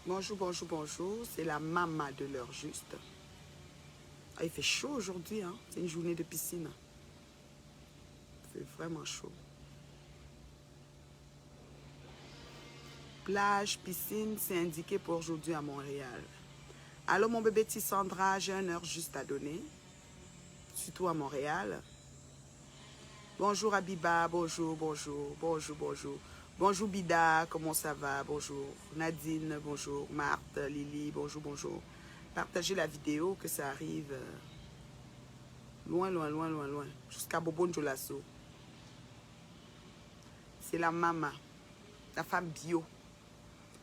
Bonjour, bonjour, bonjour. C'est la maman de l'heure juste. Ah, il fait chaud aujourd'hui, hein? C'est une journée de piscine. Il fait vraiment chaud. Plage, piscine, c'est indiqué pour aujourd'hui à Montréal. Alors, mon bébé Tissandra, j'ai une heure juste à donner. Surtout à Montréal. Bonjour Abiba, bonjour, bonjour, bonjour, bonjour. Bonjour Bida, comment ça va? Bonjour. Nadine, bonjour. Marthe, Lily, bonjour, bonjour. Partagez la vidéo, que ça arrive loin, loin, loin, loin, loin. Jusqu'à Bobo Ndjolasso. C'est la maman, la femme bio,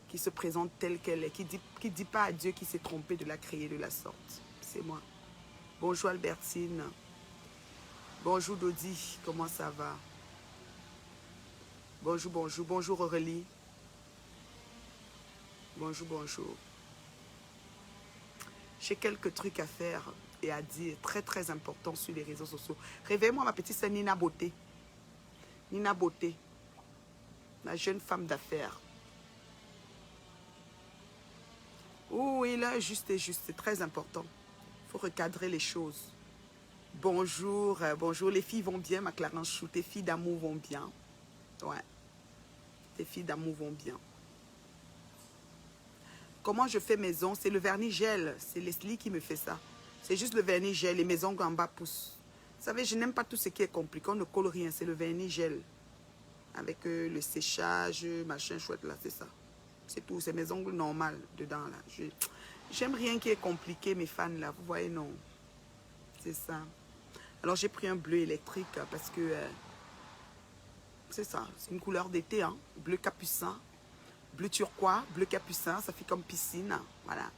qui se présente telle qu'elle est, qui dit pas à Dieu qu'il s'est trompé de la créer de la sorte. C'est moi. Bonjour Albertine. Bonjour Dodi, comment ça va? Bonjour, bonjour, bonjour Aurélie. Bonjour, bonjour. J'ai quelques trucs à faire et à dire, très très importants sur les réseaux sociaux. Réveille-moi ma petite sœur Nina Beauté. Nina Beauté, la jeune femme d'affaires. Oui, là, juste et juste, c'est très important. Il faut recadrer les choses. Bonjour, bonjour, les filles vont bien, ma Clarence Chou, tes filles d'amour vont bien. Ouais, tes filles d'amour vont bien. Comment je fais mes ongles? C'est le vernis gel, c'est Leslie qui me fait ça. C'est juste le vernis gel et mes ongles en bas poussent. Vous savez, je n'aime pas tout ce qui est compliqué, on ne colle rien, c'est le vernis gel. Avec le séchage, machin chouette là, c'est ça. C'est tout, c'est mes ongles normales dedans là. J'aime rien qui est compliqué, mes fans là, vous voyez, non. C'est ça. Alors j'ai pris un bleu électrique parce que c'est ça, c'est une couleur d'été, hein. Bleu capucin, bleu turquois, bleu capucin, ça fait comme piscine, voilà.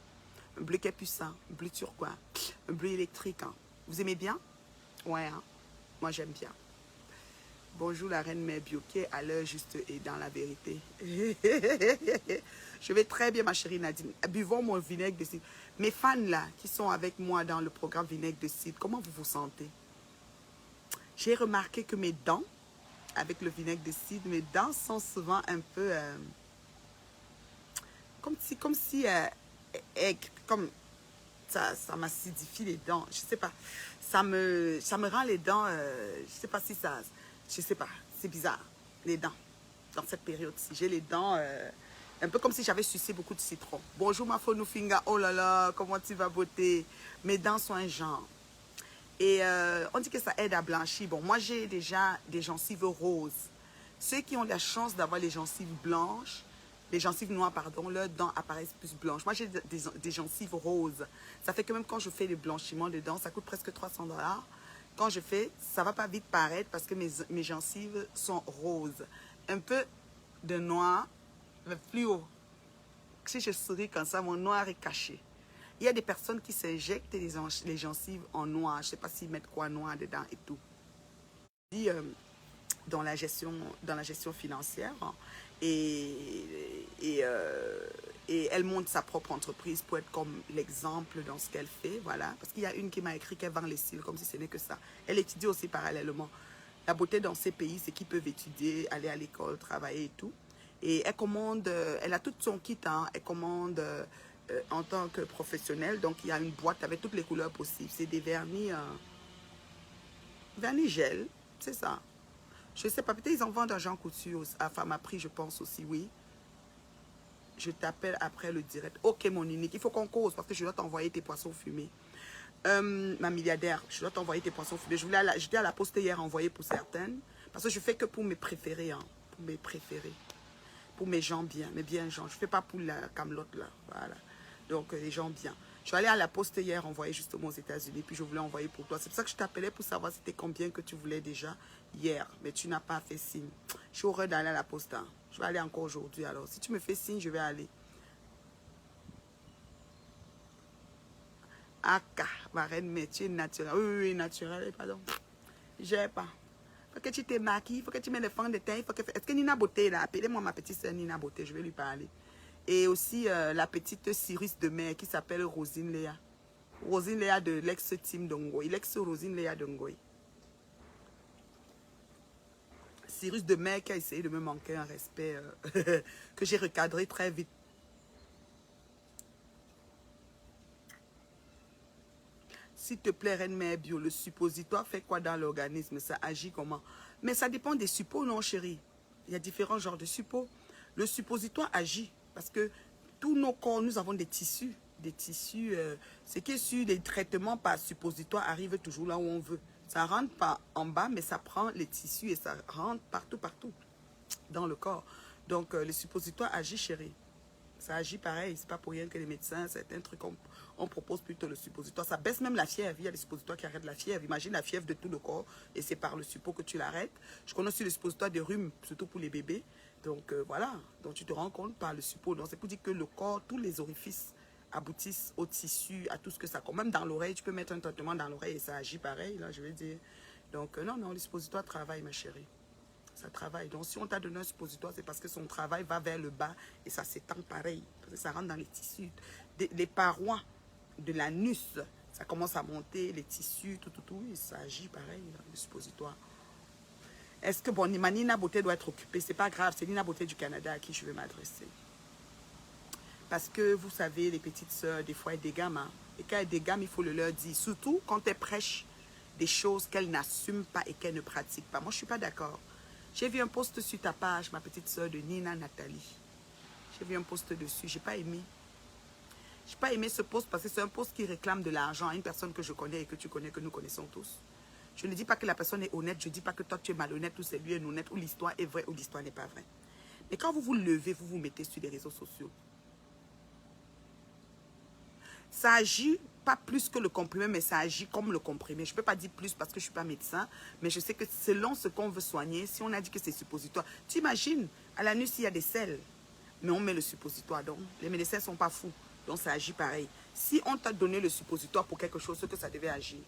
Un bleu capucin, bleu turquois, un bleu électrique. Hein. Vous aimez bien? Ouais, hein. Moi j'aime bien. Bonjour la reine mère Bioquet, à l'heure juste et dans la vérité. Je vais très bien ma chérie Nadine. Buvons mon vinaigre de cidre. Mes fans là, qui sont avec moi dans le programme vinaigre de cidre, comment vous vous sentez? J'ai remarqué que mes dents, avec le vinaigre de cidre, mes dents sont souvent un peu... comme si comme ça m'acidifie les dents. Je sais pas. Ça me rend les dents... je sais pas si ça... Je sais pas. C'est bizarre. Les dents. Dans cette période-ci. J'ai les dents... un peu comme si j'avais sucé beaucoup de citron. Bonjour ma Fonufinga. Oh là là, comment tu vas beauté? Mes dents sont un genre. Et on dit que ça aide à blanchir. Bon, moi, j'ai déjà des gencives roses. Ceux qui ont la chance d'avoir les gencives blanches, les gencives noires, pardon, leurs dents apparaissent plus blanches. Moi, j'ai des gencives roses. Ça fait que même quand je fais le blanchiment de dents, ça coûte presque 300 $. Quand je fais, ça va pas vite paraître parce que mes gencives sont roses. Un peu de noir, mais fluo. Si je souris comme ça, mon noir est caché. Il y a des personnes qui s'injectent les gencives en noir. Je ne sais pas s'ils mettent quoi noir dedans et tout. Dans la gestion financière. Et elle monte sa propre entreprise pour être comme l'exemple dans ce qu'elle fait. Voilà. Parce qu'il y a une qui m'a écrit qu'elle vend les cils comme si ce n'est que ça. Elle étudie aussi parallèlement. La beauté dans ces pays, c'est qu'ils peuvent étudier, aller à l'école, travailler et tout. Et elle commande, elle a tout son kit, hein, elle commande en tant que professionnelle. Donc, il y a une boîte avec toutes les couleurs possibles. C'est des vernis, vernis gel, c'est ça. Je sais pas, peut-être ils en vendent à Jean Coutu, à Pharmaprix, je pense aussi, oui. Je t'appelle après le direct. Ok, mon unique, il faut qu'on cause parce que je dois t'envoyer tes poissons fumés. Ma milliardaire, je dois t'envoyer tes poissons fumés. J'étais à la poste hier envoyer pour certaines. Parce que je fais que pour mes préférés, hein, pour mes préférés. Pour mes gens bien, mes bien gens. Je ne fais pas pour la camelote là, voilà. Donc, les gens bien. Je suis allée à la poste hier envoyer justement aux États-Unis, puis je voulais envoyer pour toi. C'est pour ça que je t'appelais pour savoir c'était combien que tu voulais déjà hier. Mais tu n'as pas fait signe. Je suis heureux d'aller à la poste. Hein. Je vais aller encore aujourd'hui. Alors, si tu me fais signe, je vais aller. Aka, ma reine, mais tu es naturelle. Oui, naturelle, pardon. J'ai pas. Faut que tu te maquilles, il faut que tu mets le fond de teint. Est-ce que Nina Beauté, là, appelez-moi ma petite soeur Nina Beauté, je vais lui parler. Et aussi la petite Cyrus de mer qui s'appelle Rosine Léa. Rosine Léa de l'ex-team d'Ongoy. L'ex-Rosine Léa d'Ongoy. Cyrus de mer qui a essayé de me manquer un respect que j'ai recadré très vite. S'il te plaît, Reine Mère Bio, le suppositoire fait quoi dans l'organisme? Ça agit comment? Mais ça dépend des suppos, non, chérie? Il y a différents genres de suppos. Le suppositoire agit parce que tous nos corps, nous avons des tissus. Des tissus, ce qui est sûr, les traitements par suppositoire arrivent toujours là où on veut. Ça rentre pas en bas, mais ça prend les tissus et ça rentre partout, partout dans le corps. Donc, le suppositoire agit, chérie. Ça agit pareil, c'est pas pour rien que les médecins, c'est un truc on propose plutôt le suppositoire. Ça baisse même la fièvre, il y a des suppositoires qui arrêtent la fièvre. Imagine la fièvre de tout le corps et c'est par le suppo que tu l'arrêtes. Je connais aussi le suppositoire de rhume, surtout pour les bébés. Donc voilà, donc tu te rends compte par le suppo. Donc c'est pour dire que le corps, tous les orifices aboutissent au tissu, à tout ce que ça... Même dans l'oreille, tu peux mettre un traitement dans l'oreille et ça agit pareil, là je veux dire. Donc non, non, le suppositoire travaille ma chérie. Ça travaille. Donc, si on t'a donné un suppositoire, c'est parce que son travail va vers le bas et ça s'étend pareil. Parce que ça rentre dans les tissus. Les parois de l'anus, ça commence à monter, les tissus, tout, et ça agit pareil, là, le suppositoire. Est-ce que, bon, ma Nina Beauté doit être occupée? C'est pas grave, c'est Nina Beauté du Canada à qui je vais m'adresser. Parce que, vous savez, les petites sœurs, des fois, elles dégamment. Hein? Et quand elles dégamment, il faut le leur dire. Surtout quand elles prêchent des choses qu'elles n'assument pas et qu'elles ne pratiquent pas. Moi, je ne suis pas d'accord. J'ai vu un post sur ta page, ma petite soeur de Nina Nathalie. J'ai vu un post dessus, j'ai pas aimé. J'ai pas aimé ce post parce que c'est un post qui réclame de l'argent à une personne que je connais et que tu connais, que nous connaissons tous. Je ne dis pas que la personne est honnête, je ne dis pas que toi tu es malhonnête ou c'est lui est honnête ou l'histoire est vraie ou l'histoire n'est pas vraie. Mais quand vous vous levez, vous vous mettez sur les réseaux sociaux. Ça agit pas plus que le comprimé, mais ça agit comme le comprimé. Je ne peux pas dire plus parce que je ne suis pas médecin, mais je sais que selon ce qu'on veut soigner, si on a dit que c'est suppositoire, tu imagines, à l'anus, il y a des sels, mais on met le suppositoire. Donc, les médecins ne sont pas fous, donc ça agit pareil. Si on t'a donné le suppositoire pour quelque chose, c'est que ça devait agir.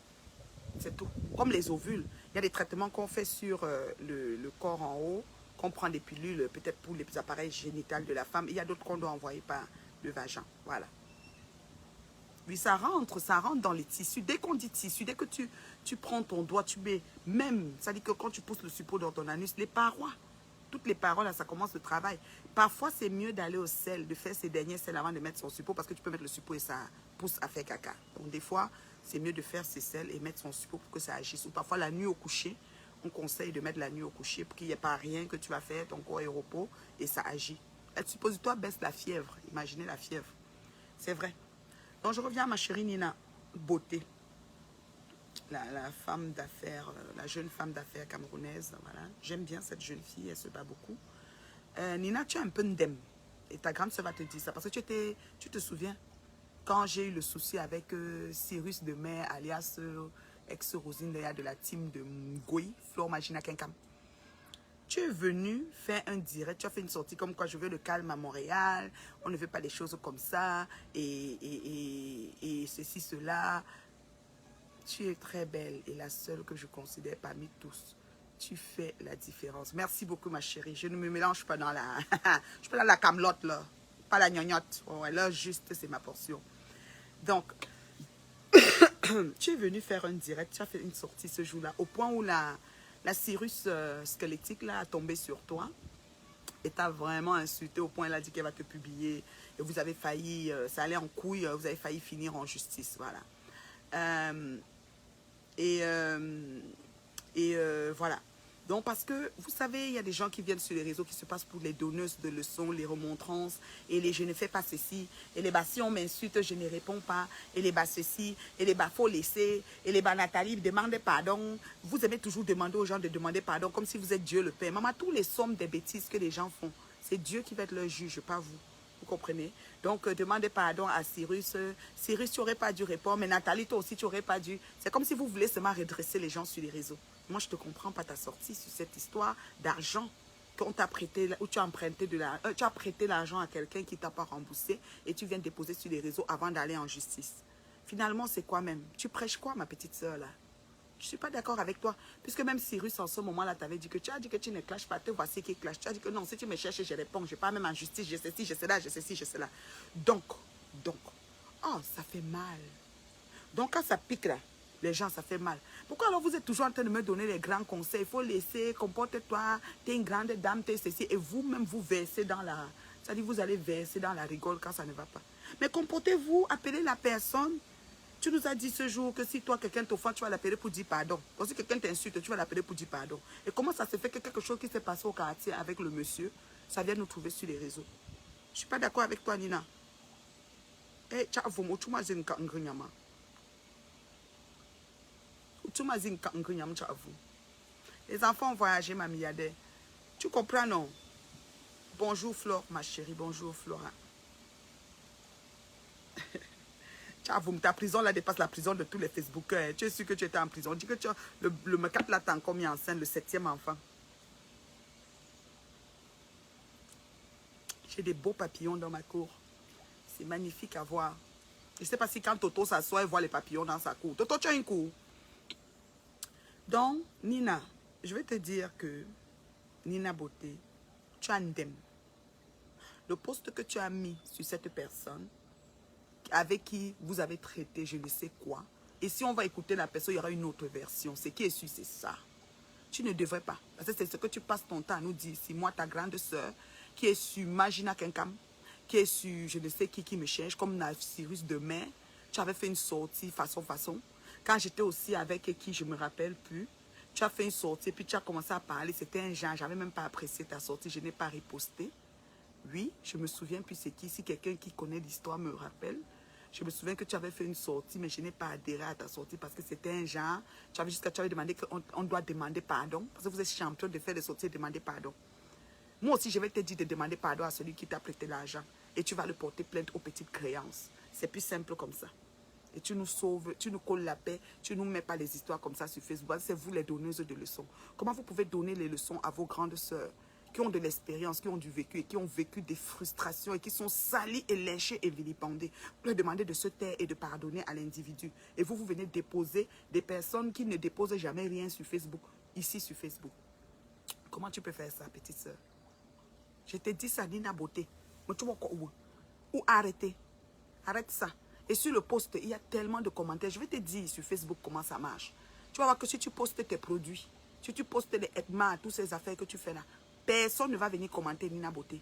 C'est tout. Comme les ovules, il y a des traitements qu'on fait sur le corps en haut, qu'on prend des pilules, peut-être pour les appareils génitaux de la femme. Il y a d'autres qu'on doit envoyer par le vagin. Voilà. Oui, ça rentre dans les tissus. Dès qu'on dit tissu, dès que tu prends ton doigt, tu mets même, ça dit que quand tu pousses le suppôt dans ton anus, les parois, toutes les parois, là, ça commence le travail. Parfois, c'est mieux d'aller au sel, de faire ces derniers sels avant de mettre son suppôt, parce que tu peux mettre le suppôt et ça pousse à faire caca. Donc, des fois, c'est mieux de faire ces sels et mettre son suppôt pour que ça agisse. Ou parfois, la nuit au coucher, on conseille de mettre la nuit au coucher pour qu'il n'y ait pas rien que tu vas faire, ton corps est au repos et ça agit. Le suppositoire baisse la fièvre. Imaginez la fièvre. C'est vrai. Donc, je reviens à ma chérie Nina Beauté, la femme d'affaires, la jeune femme d'affaires camerounaise. Voilà. J'aime bien cette jeune fille, elle se bat beaucoup. Nina, tu as un peu ndem. Et ta grande soeur va te dire ça. Parce que tu te souviens, quand j'ai eu le souci avec Cyrus de Mer, alias ex-Rosine de la team de Ngoï, Flore Magina Kenkam. Tu es venu faire un direct, tu as fait une sortie comme quoi je veux le calme à Montréal, on ne veut pas des choses comme ça, et ceci, cela. Tu es très belle et la seule que je considère parmi tous. Tu fais la différence. Merci beaucoup ma chérie. Je ne me mélange pas dans la... je suis pas dans la camelote là, pas la gnognotte. Ouais, là juste c'est ma portion. Donc, tu es venu faire un direct, tu as fait une sortie ce jour-là, au point où la Cyrus squelettique là, a tombé sur toi et t'a vraiment insulté au point elle a dit qu'elle va te publier et vous avez failli, ça allait en couille, vous avez failli finir en justice, voilà. Voilà. Donc parce que vous savez, il y a des gens qui viennent sur les réseaux qui se passent pour les donneuses de leçons, les remontrances, et les je ne fais pas ceci, et les bas si on m'insulte, je ne réponds pas, et les bas ceci, et les bas faut laisser, et les bas Nathalie, demandez pardon. Vous aimez toujours demander aux gens de demander pardon comme si vous êtes Dieu le Père. Maman, tous les sommes des bêtises que les gens font, c'est Dieu qui va être leur juge, pas vous. Vous comprenez? Donc, demandez pardon à Cyrus. Cyrus, tu n'aurais pas dû répondre, mais Nathalie, toi aussi, tu n'aurais pas dû. C'est comme si vous voulez seulement redresser les gens sur les réseaux. Moi, je ne te comprends pas ta sortie sur cette histoire d'argent qu'on t'a prêté, ou tu as emprunté tu as prêté l'argent à quelqu'un qui ne t'a pas remboursé et tu viens déposer sur les réseaux avant d'aller en justice. Finalement, c'est quoi même? Tu prêches quoi, ma petite soeur, là? Je ne suis pas d'accord avec toi. Puisque même Cyrus, en ce moment-là, t'avait dit que tu as dit que tu ne clashes pas. Te voici qui clash. Tu as dit que non, si tu me cherches, je réponds. Je ne vais pas même en justice. Je sais ci, je sais là, je sais ci, je sais là. Donc, oh, ça fait mal. Donc, quand ça pique là, les gens, ça fait mal. Pourquoi alors vous êtes toujours en train de me donner les grands conseils? Il faut laisser, comporte-toi, tu es une grande dame, tu es ceci. Et vous-même, vous versez dans la... C'est-à-dire, vous allez verser dans la rigole quand ça ne va pas. Mais comportez-vous, appelez la personne. Tu nous as dit ce jour que si toi, quelqu'un t'offend, tu vas l'appeler pour dire pardon. Quand si quelqu'un t'insulte, tu vas l'appeler pour dire pardon. Et comment ça se fait que quelque chose qui s'est passé au quartier avec le monsieur, ça vient nous trouver sur les réseaux? Je ne suis pas d'accord avec toi, Nina. Eh, les enfants ont voyagé, ma milliardaire. Tu comprends, non? Bonjour, Flore, ma chérie. Bonjour, Flora. Ta prison là dépasse la prison de tous les Facebookers. Tu es sûr que tu étais en prison. Dis que tu as, le mecat là t'a encore mis enceinte, le 7e enfant. J'ai des beaux papillons dans ma cour. C'est magnifique à voir. Je ne sais pas si quand Toto s'assoit, il voit les papillons dans sa cour. Toto, tu as une cour. Donc, Nina, je vais te dire que, Nina Beauté, tu as un ndem. Le poste que tu as mis sur cette personne, avec qui vous avez traité je ne sais quoi, et si on va écouter la personne, il y aura une autre version. Ce qui est sûr, c'est ça. Tu ne devrais pas. Parce que c'est ce que tu passes ton temps à nous dire. Si moi, ta grande soeur, qui est sur Magina Kenkam, qui est sur je ne sais qui me cherche, comme Cyrus demain, tu avais fait une sortie façon. Quand j'étais aussi avec qui, je ne me rappelle plus, tu as fait une sortie, puis tu as commencé à parler. C'était un genre, je n'avais même pas apprécié ta sortie, je n'ai pas riposté. Oui, je me souviens plus c'est qui. Si quelqu'un qui connaît l'histoire me rappelle, je me souviens que tu avais fait une sortie, mais je n'ai pas adhéré à ta sortie parce que c'était un genre. Tu avais demandé qu'on doit demander pardon. Parce que vous êtes champion de faire des sorties et demander pardon. Moi aussi, je vais te dire de demander pardon à celui qui t'a prêté l'argent. Et tu vas le porter plainte aux petites créances. C'est plus simple comme ça. Et tu nous sauves, tu nous colles la paix, tu ne nous mets pas les histoires comme ça sur Facebook. C'est vous les donneuses de leçons. Comment vous pouvez donner les leçons à vos grandes sœurs qui ont de l'expérience, qui ont du vécu et qui ont vécu des frustrations et qui sont salis et lynchés et vilipendés, pour leur demander de se taire et de pardonner à l'individu. Et vous venez déposer des personnes qui ne déposent jamais rien sur Facebook, ici sur Facebook. Comment tu peux faire ça, petite sœur? Je te dis ça, Nina Beauté. Mais tu vois quoi? Ou arrêter. Arrête ça. Et sur le post, il y a tellement de commentaires. Je vais te dire sur Facebook comment ça marche. Tu vas voir que si tu postes tes produits, si tu postes les Edma, toutes ces affaires que tu fais là, personne ne va venir commenter Nina Beauté.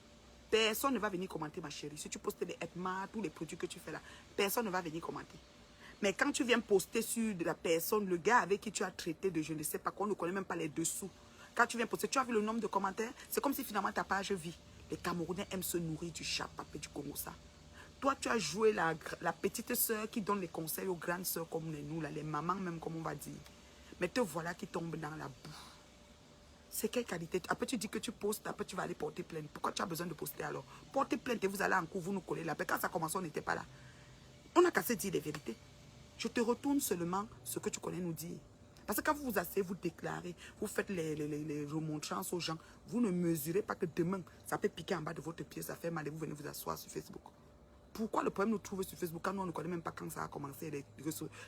Personne ne va venir commenter, ma chérie. Si tu postes les Edma, tous les produits que tu fais là, personne ne va venir commenter. Mais quand tu viens poster sur de la personne, le gars avec qui tu as traité de je ne sais pas quoi, on ne connaît même pas les dessous. Quand tu viens poster, tu as vu le nombre de commentaires? C'est comme si finalement ta page vit. Les Camerounais aiment se nourrir du chat papé du Congo, ça. Toi, tu as joué la petite sœur qui donne les conseils aux grandes sœurs comme nous, là, les mamans même, comme on va dire. Mais te voilà qui tombe dans la boue. C'est quelle qualité? Après, tu dis que tu postes, après, tu vas aller porter plainte. Pourquoi tu as besoin de poster alors? Portez plainte et vous allez en cours, vous nous collez là. Quand ça commence, on n'était pas là. On n'a qu'à se dire les vérités. Je te retourne seulement ce que tu connais nous dire. Parce que quand vous vous asseyez, vous déclarez, vous faites les remontrances aux gens, vous ne mesurez pas que demain, ça peut piquer en bas de votre pied, ça fait mal et vous venez vous asseoir sur Facebook. Pourquoi le problème nous trouve sur Facebook quand nous, on ne connaît même pas quand ça a commencé,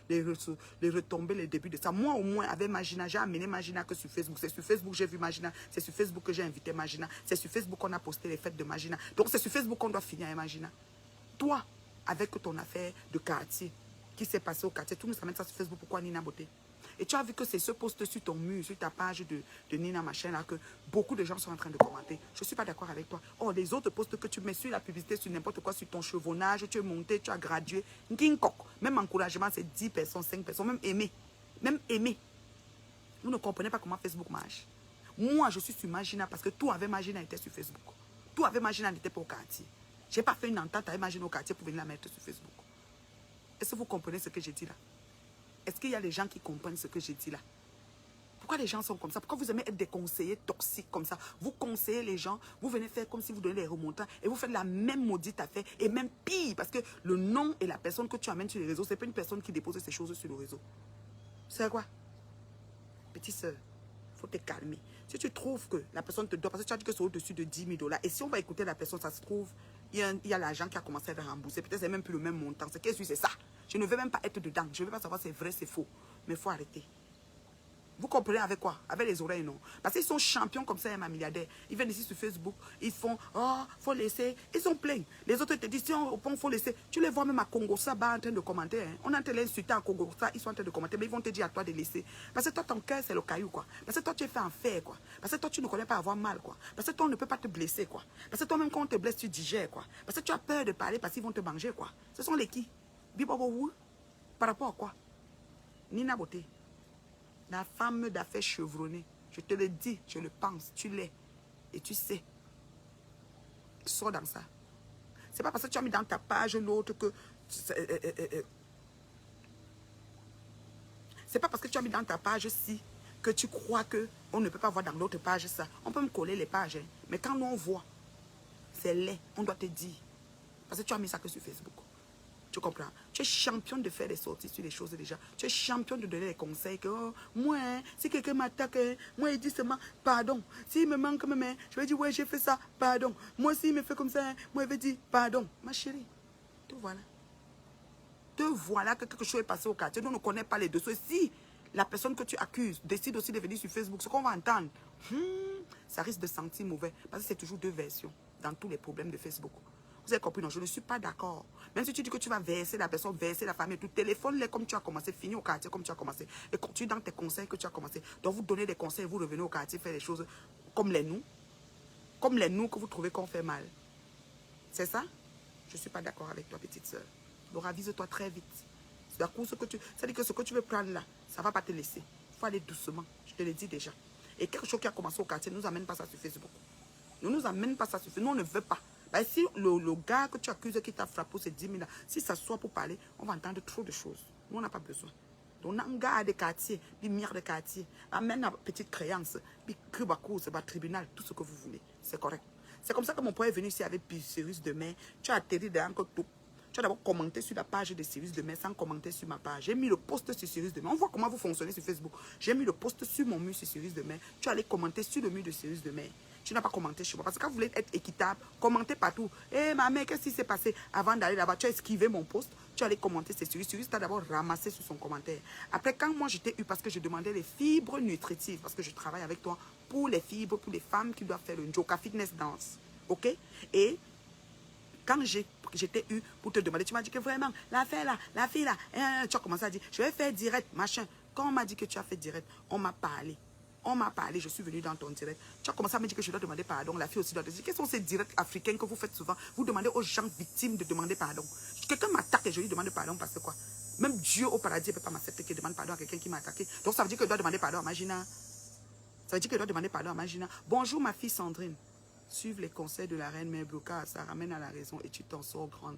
les retombées, les débuts de ça. Moi, au moins, avec Magina, j'ai amené Magina que sur Facebook. C'est sur Facebook que j'ai vu Magina. C'est sur Facebook que j'ai invité Magina. C'est sur Facebook qu'on a posté les fêtes de Magina. Donc, c'est sur Facebook qu'on doit finir avec Magina. Toi, avec ton affaire de quartier qui s'est passé au quartier, tout nous amène ça sur Facebook. Pourquoi Nina Beauté? Et tu as vu que c'est ce post sur ton mur, sur ta page de Nina Machin là, que beaucoup de gens sont en train de commenter. Je ne suis pas d'accord avec toi. Oh, les autres posts que tu mets sur la publicité, sur n'importe quoi, sur ton chevronnage, tu es monté, tu as gradué. Même encouragement, c'est 10 personnes, 5 personnes, même aimer. Même aimer. Vous ne comprenez pas comment Facebook marche. Moi, je suis sur Magina parce que tout avec Magina était sur Facebook. Tout avec Magina n'était pas au quartier. Je n'ai pas fait une entente avec Magina au quartier pour venir la mettre sur Facebook. Est-ce que vous comprenez ce que j'ai dit là? Est-ce qu'il y a des gens qui comprennent ce que j'ai dit là? Pourquoi les gens sont comme ça? Pourquoi vous aimez être des conseillers toxiques comme ça? Vous conseillez les gens, vous venez faire comme si vous donnez les remontants et vous faites la même maudite affaire et même pire parce que le nom et la personne que tu amènes sur les réseaux, ce n'est pas une personne qui dépose ces choses sur le réseau. C'est quoi? Petite soeur, il faut te calmer. Si tu trouves que la personne te doit, parce que tu as dit que c'est au-dessus de 10 000 $, et si on va écouter la personne, ça se trouve, il y a l'argent qui a commencé à être remboursé. Peut-être c'est même plus le même montant. Ce qui est sûr, c'est ça. Je ne veux même pas être dedans. Je ne veux pas savoir si c'est vrai, c'est faux. Mais il faut arrêter. Vous comprenez avec quoi? Avec les oreilles, non? Parce qu'ils sont champions comme ça, un milliardaire. Ils viennent ici sur Facebook, ils font, oh, faut laisser. Ils sont pleins. Les autres te disent, si on faut laisser. Tu les vois même à Congo, ça, en train de commenter. Hein. On est en train de l'insulter à Congo, ça, ils sont en train de commenter. Mais ils vont te dire à toi de laisser. Parce que toi, ton cœur, c'est le caillou, quoi. Parce que toi, tu es fait en fer, quoi. Parce que toi, tu ne connais pas avoir mal, quoi. Parce que toi, on ne peut pas te blesser, quoi. Parce que toi-même, quand on te blesse, tu digères, quoi. Parce que tu as peur de parler parce qu'ils vont te manger, quoi. Ce sont les qui? Bibobo. Par rapport à quoi? Nina Beauté, la femme d'affaires chevronnée, je te le dis, je le pense, tu l'es. Et tu sais, sors dans ça. C'est pas parce que tu as mis dans ta page l'autre que... C'est pas parce que tu as mis dans ta page ci que tu crois qu'on ne peut pas voir dans l'autre page ça. On peut me coller les pages, hein. Mais quand nous on voit, c'est laid, on doit te dire. Parce que tu as mis ça que sur Facebook. Tu comprends? Tu es champion de faire des sorties sur les choses déjà. Tu es champion de donner des conseils que, oh, moi, hein, si quelqu'un m'attaque, hein, moi, il dit seulement, pardon. S'il me manque mes mains, je vais dire, ouais, j'ai fait ça, pardon. Moi, s'il me fait comme ça, hein, moi, je vais dire, pardon. Ma chérie, te voilà. Te voilà que quelque chose est passé au quartier. Nous ne connaissons pas les dossiers. Si la personne que tu accuses décide aussi de venir sur Facebook, ce qu'on va entendre, ça risque de sentir mauvais. Parce que c'est toujours deux versions dans tous les problèmes de Facebook. Vous avez compris? Non, je ne suis pas d'accord. Même si tu dis que tu vas verser la personne, verser la famille, tout, téléphone-les comme tu as commencé, finis au quartier comme tu as commencé. Et continue dans tes conseils que tu as commencé. Donc vous donnez des conseils, vous revenez au quartier, faire des choses comme les nous. Comme les nous que vous trouvez qu'on fait mal. C'est ça? Je ne suis pas d'accord avec toi, petite soeur. Donc avise-toi très vite. C'est ça dit que ce que tu veux prendre là, ça ne va pas te laisser. Il faut aller doucement. Je te l'ai dit déjà. Et quelque chose qui a commencé au quartier, ne nous amène pas ça sur Facebook. Ne nous amène pas ça sur Facebook. Nous, on ne veut pas. Ben, si le gars que tu accuses qui t'a frappé ces 10 000 là, si ça soit pour parler, on va entendre trop de choses. Nous, on n'a pas besoin. Donc, on a un gars des quartiers, des mires de quartier, amène une petite créance, puis cause, tribunal, tout ce que vous voulez. C'est correct. C'est comme ça que mon père est venu ici avec Cyrus Demain. Tu as atterri dans encore tout. Tu as d'abord commenté sur la page de Cyrus Demain sans commenter sur ma page. J'ai mis le post sur Cyrus Demain. On voit comment vous fonctionnez sur Facebook. J'ai mis le post sur mon mur sur Cyrus Demain. Tu allais commenter sur le mur de Cyrus Demain. Tu n'as pas commenté chez moi. Parce que quand vous voulez être équitable, commentez partout. Eh, ma mère, qu'est-ce qui s'est passé? Avant d'aller là-bas, tu as esquivé mon post. Tu allais commenter, c'est Cyrus. Cyrus t'a d'abord ramassé sur son commentaire. Après, quand moi, j'étais eu parce que je demandais les fibres nutritives, parce que je travaille avec toi pour les fibres, pour les femmes qui doivent faire le Njoka Fitness Dance. OK? Et quand j'étais eu pour te demander, tu m'as dit que vraiment, la fille là, tu as commencé à dire, je vais faire direct, machin. Quand on m'a dit que tu as fait direct, on m'a parlé. On m'a parlé, je suis venue dans ton direct. Tu as commencé à me dire que je dois demander pardon. La fille aussi doit te dire, quels sont ces directs africains que vous faites souvent? Vous demandez aux gens victimes de demander pardon. Quelqu'un m'attaque et je lui demande pardon parce que quoi? Même Dieu au paradis ne peut pas m'accepter qu'il demande pardon à quelqu'un qui m'a attaqué. Donc ça veut dire que je dois demander pardon à Magina. Ça veut dire que je dois demander pardon à Magina. Bonjour ma fille Sandrine. Suive les conseils de la reine Mère Bloca, ça ramène à la raison et tu t'en sors grande.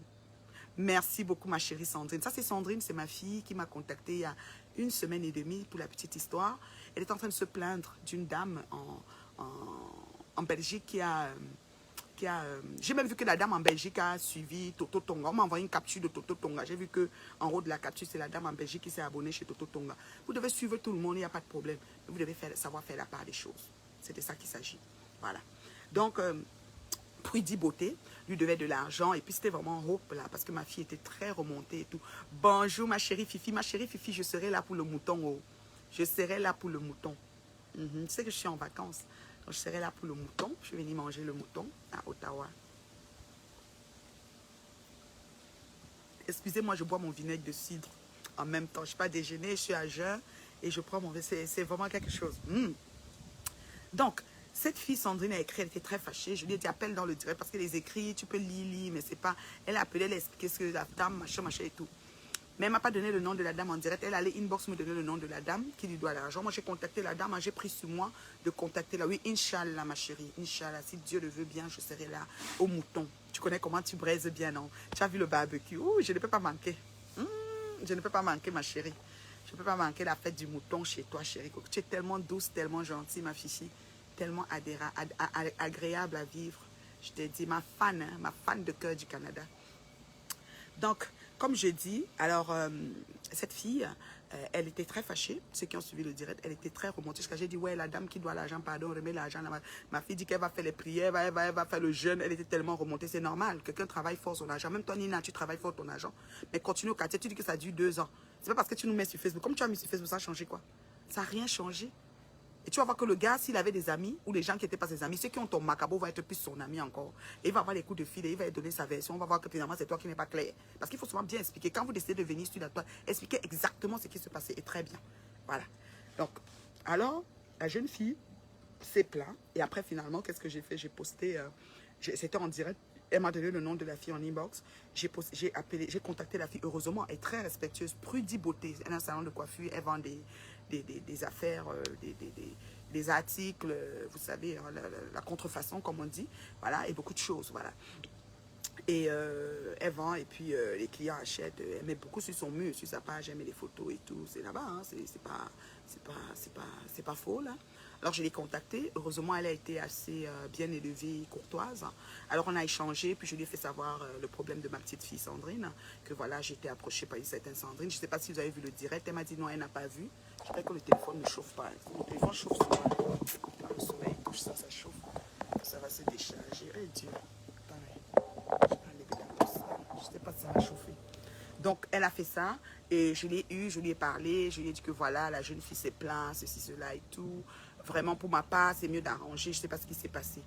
Merci beaucoup ma chérie Sandrine. Ça c'est Sandrine, c'est ma fille qui m'a contactée il y a 1 semaine et demie pour la petite histoire. Elle est en train de se plaindre d'une dame en Belgique qui a j'ai même vu que la dame en Belgique a suivi Toto Tonga. On m'a envoyé une capture de Toto Tonga. J'ai vu que en haut de la capture, c'est la dame en Belgique qui s'est abonnée chez Toto Tonga. Vous devez suivre tout le monde, il n'y a pas de problème. Vous devez savoir faire la part des choses. C'est de ça qu'il s'agit. Voilà. Donc, Prudy Beauté lui devait de l'argent et puis c'était vraiment hope là parce que ma fille était très remontée et tout. Bonjour ma chérie Fifi, je serai là pour le mouton. Oh. Je serai là pour le mouton. Tu sais que je suis en vacances. Donc je serai là pour le mouton. Je vais venir manger le mouton à Ottawa. Excusez-moi, je bois mon vinaigre de cidre en même temps. Je ne suis pas déjeuné, je suis à jeun et je prends mon... C'est vraiment quelque chose. Donc, cette fille, Sandrine, a écrit, elle était très fâchée. Je lui ai dit, appelle dans le direct parce que les écrits, tu peux lire, mais c'est pas... Elle a appelé, elle a expliqué ce que la dame, machin et tout. Mais elle ne m'a pas donné le nom de la dame en direct. Elle allait inbox me donner le nom de la dame qui lui doit l'argent. Moi, j'ai contacté la dame, j'ai pris sur moi de contacter la... Oui, Inch'Allah, ma chérie. Inch'Allah, si Dieu le veut bien, je serai là au mouton. Tu connais comment tu braises bien, non? Tu as vu le barbecue? Ouh, je ne peux pas manquer. Je ne peux pas manquer, ma chérie. Je ne peux pas manquer la fête du mouton chez toi, chérie. Tu es tellement douce, tellement gentille, ma fichi. Tellement agréable à vivre. Je t'ai dit, ma fan de cœur du Canada. Donc, comme je dis, alors, cette fille, elle était très fâchée, ceux qui ont suivi le direct, elle était très remontée. Jusqu'à j'ai dit, ouais, la dame qui doit l'argent, pardon, remet l'argent. Ma fille dit qu'elle va faire les prières, elle va faire le jeûne. Elle était tellement remontée, c'est normal. Quelqu'un travaille fort son argent. Même toi, Nina, tu travailles fort ton argent. Mais continue au quartier, tu dis que ça dure 2 ans. C'est pas parce que tu nous mets sur Facebook. Comme tu as mis sur Facebook, ça a changé quoi? Ça n'a rien changé. Et tu vas voir que le gars, s'il avait des amis, ou les gens qui n'étaient pas ses amis, ceux qui ont ton macabo vont être plus son ami encore. Et il va avoir les coups de fil, et il va lui donner sa version. On va voir que finalement, c'est toi qui n'es pas clair. Parce qu'il faut souvent bien expliquer. Quand vous décidez de venir sur la toile, expliquez exactement ce qui se passait. Et très bien. Voilà. Donc, alors, la jeune fille s'est plainte. Et après, finalement, qu'est-ce que j'ai fait? J'ai posté, c'était en direct. Elle m'a donné le nom de la fille en inbox. J'ai contacté la fille. Heureusement, elle est très respectueuse. Prudie Beauté. Elle a un salon de coiffure. Elle vend des affaires, des articles, vous savez, hein, la contrefaçon, comme on dit. Voilà, et beaucoup de choses. Voilà. Et elle vend, et puis les clients achètent. Elle met beaucoup sur son mur, sur sa page. Elle met les photos et tout. C'est là-bas, hein, c'est pas faux, là. Alors, je l'ai contactée. Heureusement, elle a été assez bien élevée, courtoise. Alors, on a échangé, puis je lui ai fait savoir le problème de ma petite fille Sandrine, que voilà, j'étais approchée par une certaine Sandrine. Je ne sais pas si vous avez vu le direct. Elle m'a dit non, elle n'a pas vu. Je crois que le téléphone ne chauffe pas. Le téléphone chauffe souvent. Quand le soleil touche ça, ça chauffe. Ça va se décharger. Eh Dieu. Attendez. Je ne sais pas si ça va chauffer. Donc, elle a fait ça et je l'ai eu, je lui ai parlé, je lui ai dit que voilà, la jeune fille s'est plainte, ceci, cela et tout. Vraiment, pour ma part, c'est mieux d'arranger, je ne sais pas ce qui s'est passé.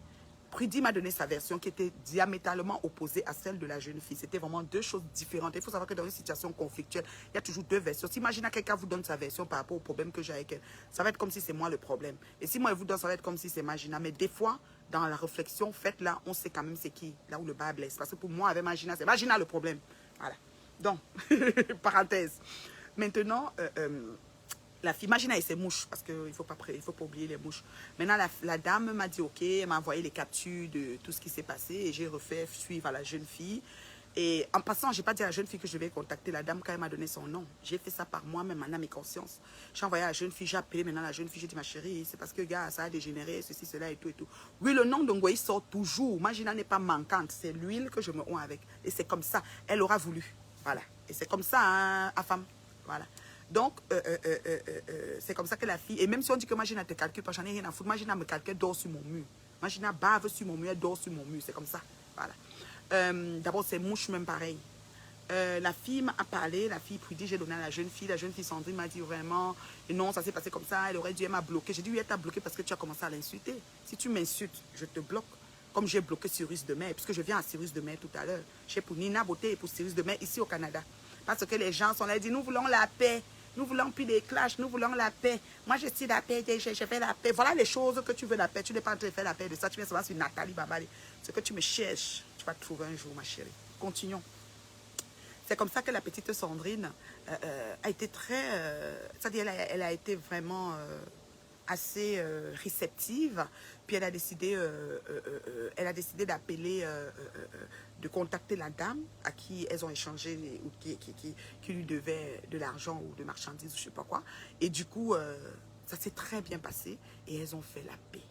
Prudie m'a donné sa version qui était diamétralement opposée à celle de la jeune fille. C'était vraiment deux choses différentes. Il faut savoir que dans une situation conflictuelle, il y a toujours deux versions. Si imaginez quelqu'un vous donne sa version par rapport au problème que j'ai avec elle, ça va être comme si c'est moi le problème. Et si moi je vous donne, ça va être comme si c'est Magina. Mais des fois, dans la réflexion faite là, on sait quand même c'est qui, là où le bas blesse. Parce que pour moi, avec Magina, c'est Magina le problème. Voilà. Donc, parenthèse. Maintenant, la fille, Magina et ses mouches, parce qu'il ne faut pas oublier les mouches. Maintenant, la dame m'a dit ok, elle m'a envoyé les captures de tout ce qui s'est passé et j'ai refait suivre à la jeune fille. Et en passant, je n'ai pas dit à la jeune fille que je vais contacter la dame quand elle m'a donné son nom. J'ai fait ça par moi-même, en âme et conscience. J'ai envoyé à la jeune fille, j'ai appelé maintenant la jeune fille, j'ai dit ma chérie, c'est parce que gars, ça a dégénéré, ceci, cela et tout et tout. Oui, le nom de Ngoï sort toujours. Magina n'est pas manquante, c'est l'huile que je me oins avec. Et c'est comme ça, elle aura voulu. Voilà. Et c'est comme ça, hein, à femme. Voilà. Donc, c'est comme ça que la fille... Et même si on dit que Magina te calcule, parce que j'en ai rien à foutre, Magina me calcule, dort sur mon mur. Magina bave sur mon mur, elle dort sur mon mur. C'est comme ça. Voilà. D'abord, c'est mouche, même pareil. La fille m'a parlé, la fille Prudie, j'ai donné à la jeune fille Sandrine m'a dit vraiment, et non, ça s'est passé comme ça, elle aurait dû, elle m'a bloqué. J'ai dit, oui, elle t'a bloqué parce que tu as commencé à l'insulter. Si tu m'insultes, je te bloque. Comme j'ai bloqué Cyrus de Mer, puisque je viens à Cyrus de Mer tout à l'heure. J'ai pour Nina Beauté et pour Cyrus de Mer ici au Canada. Parce que les gens sont là, ils disent, nous voulons la paix. Nous voulons plus des clashs, nous voulons la paix. Moi, je suis la paix, je fais la paix. Voilà les choses que tu veux la paix. Tu n'es pas en train de faire la paix de ça. Tu viens savoir sur Nathalie Babali. Ce que tu me cherches, tu vas trouver un jour, ma chérie. Continuons. C'est comme ça que la petite Sandrine a été très... c'est-à-dire, elle a été vraiment assez réceptive. Puis elle a décidé d'appeler, de contacter la dame à qui elles ont échangé, ou qui lui devait de l'argent ou de marchandises, ou je ne sais pas quoi. Et du coup, ça s'est très bien passé et elles ont fait la paix.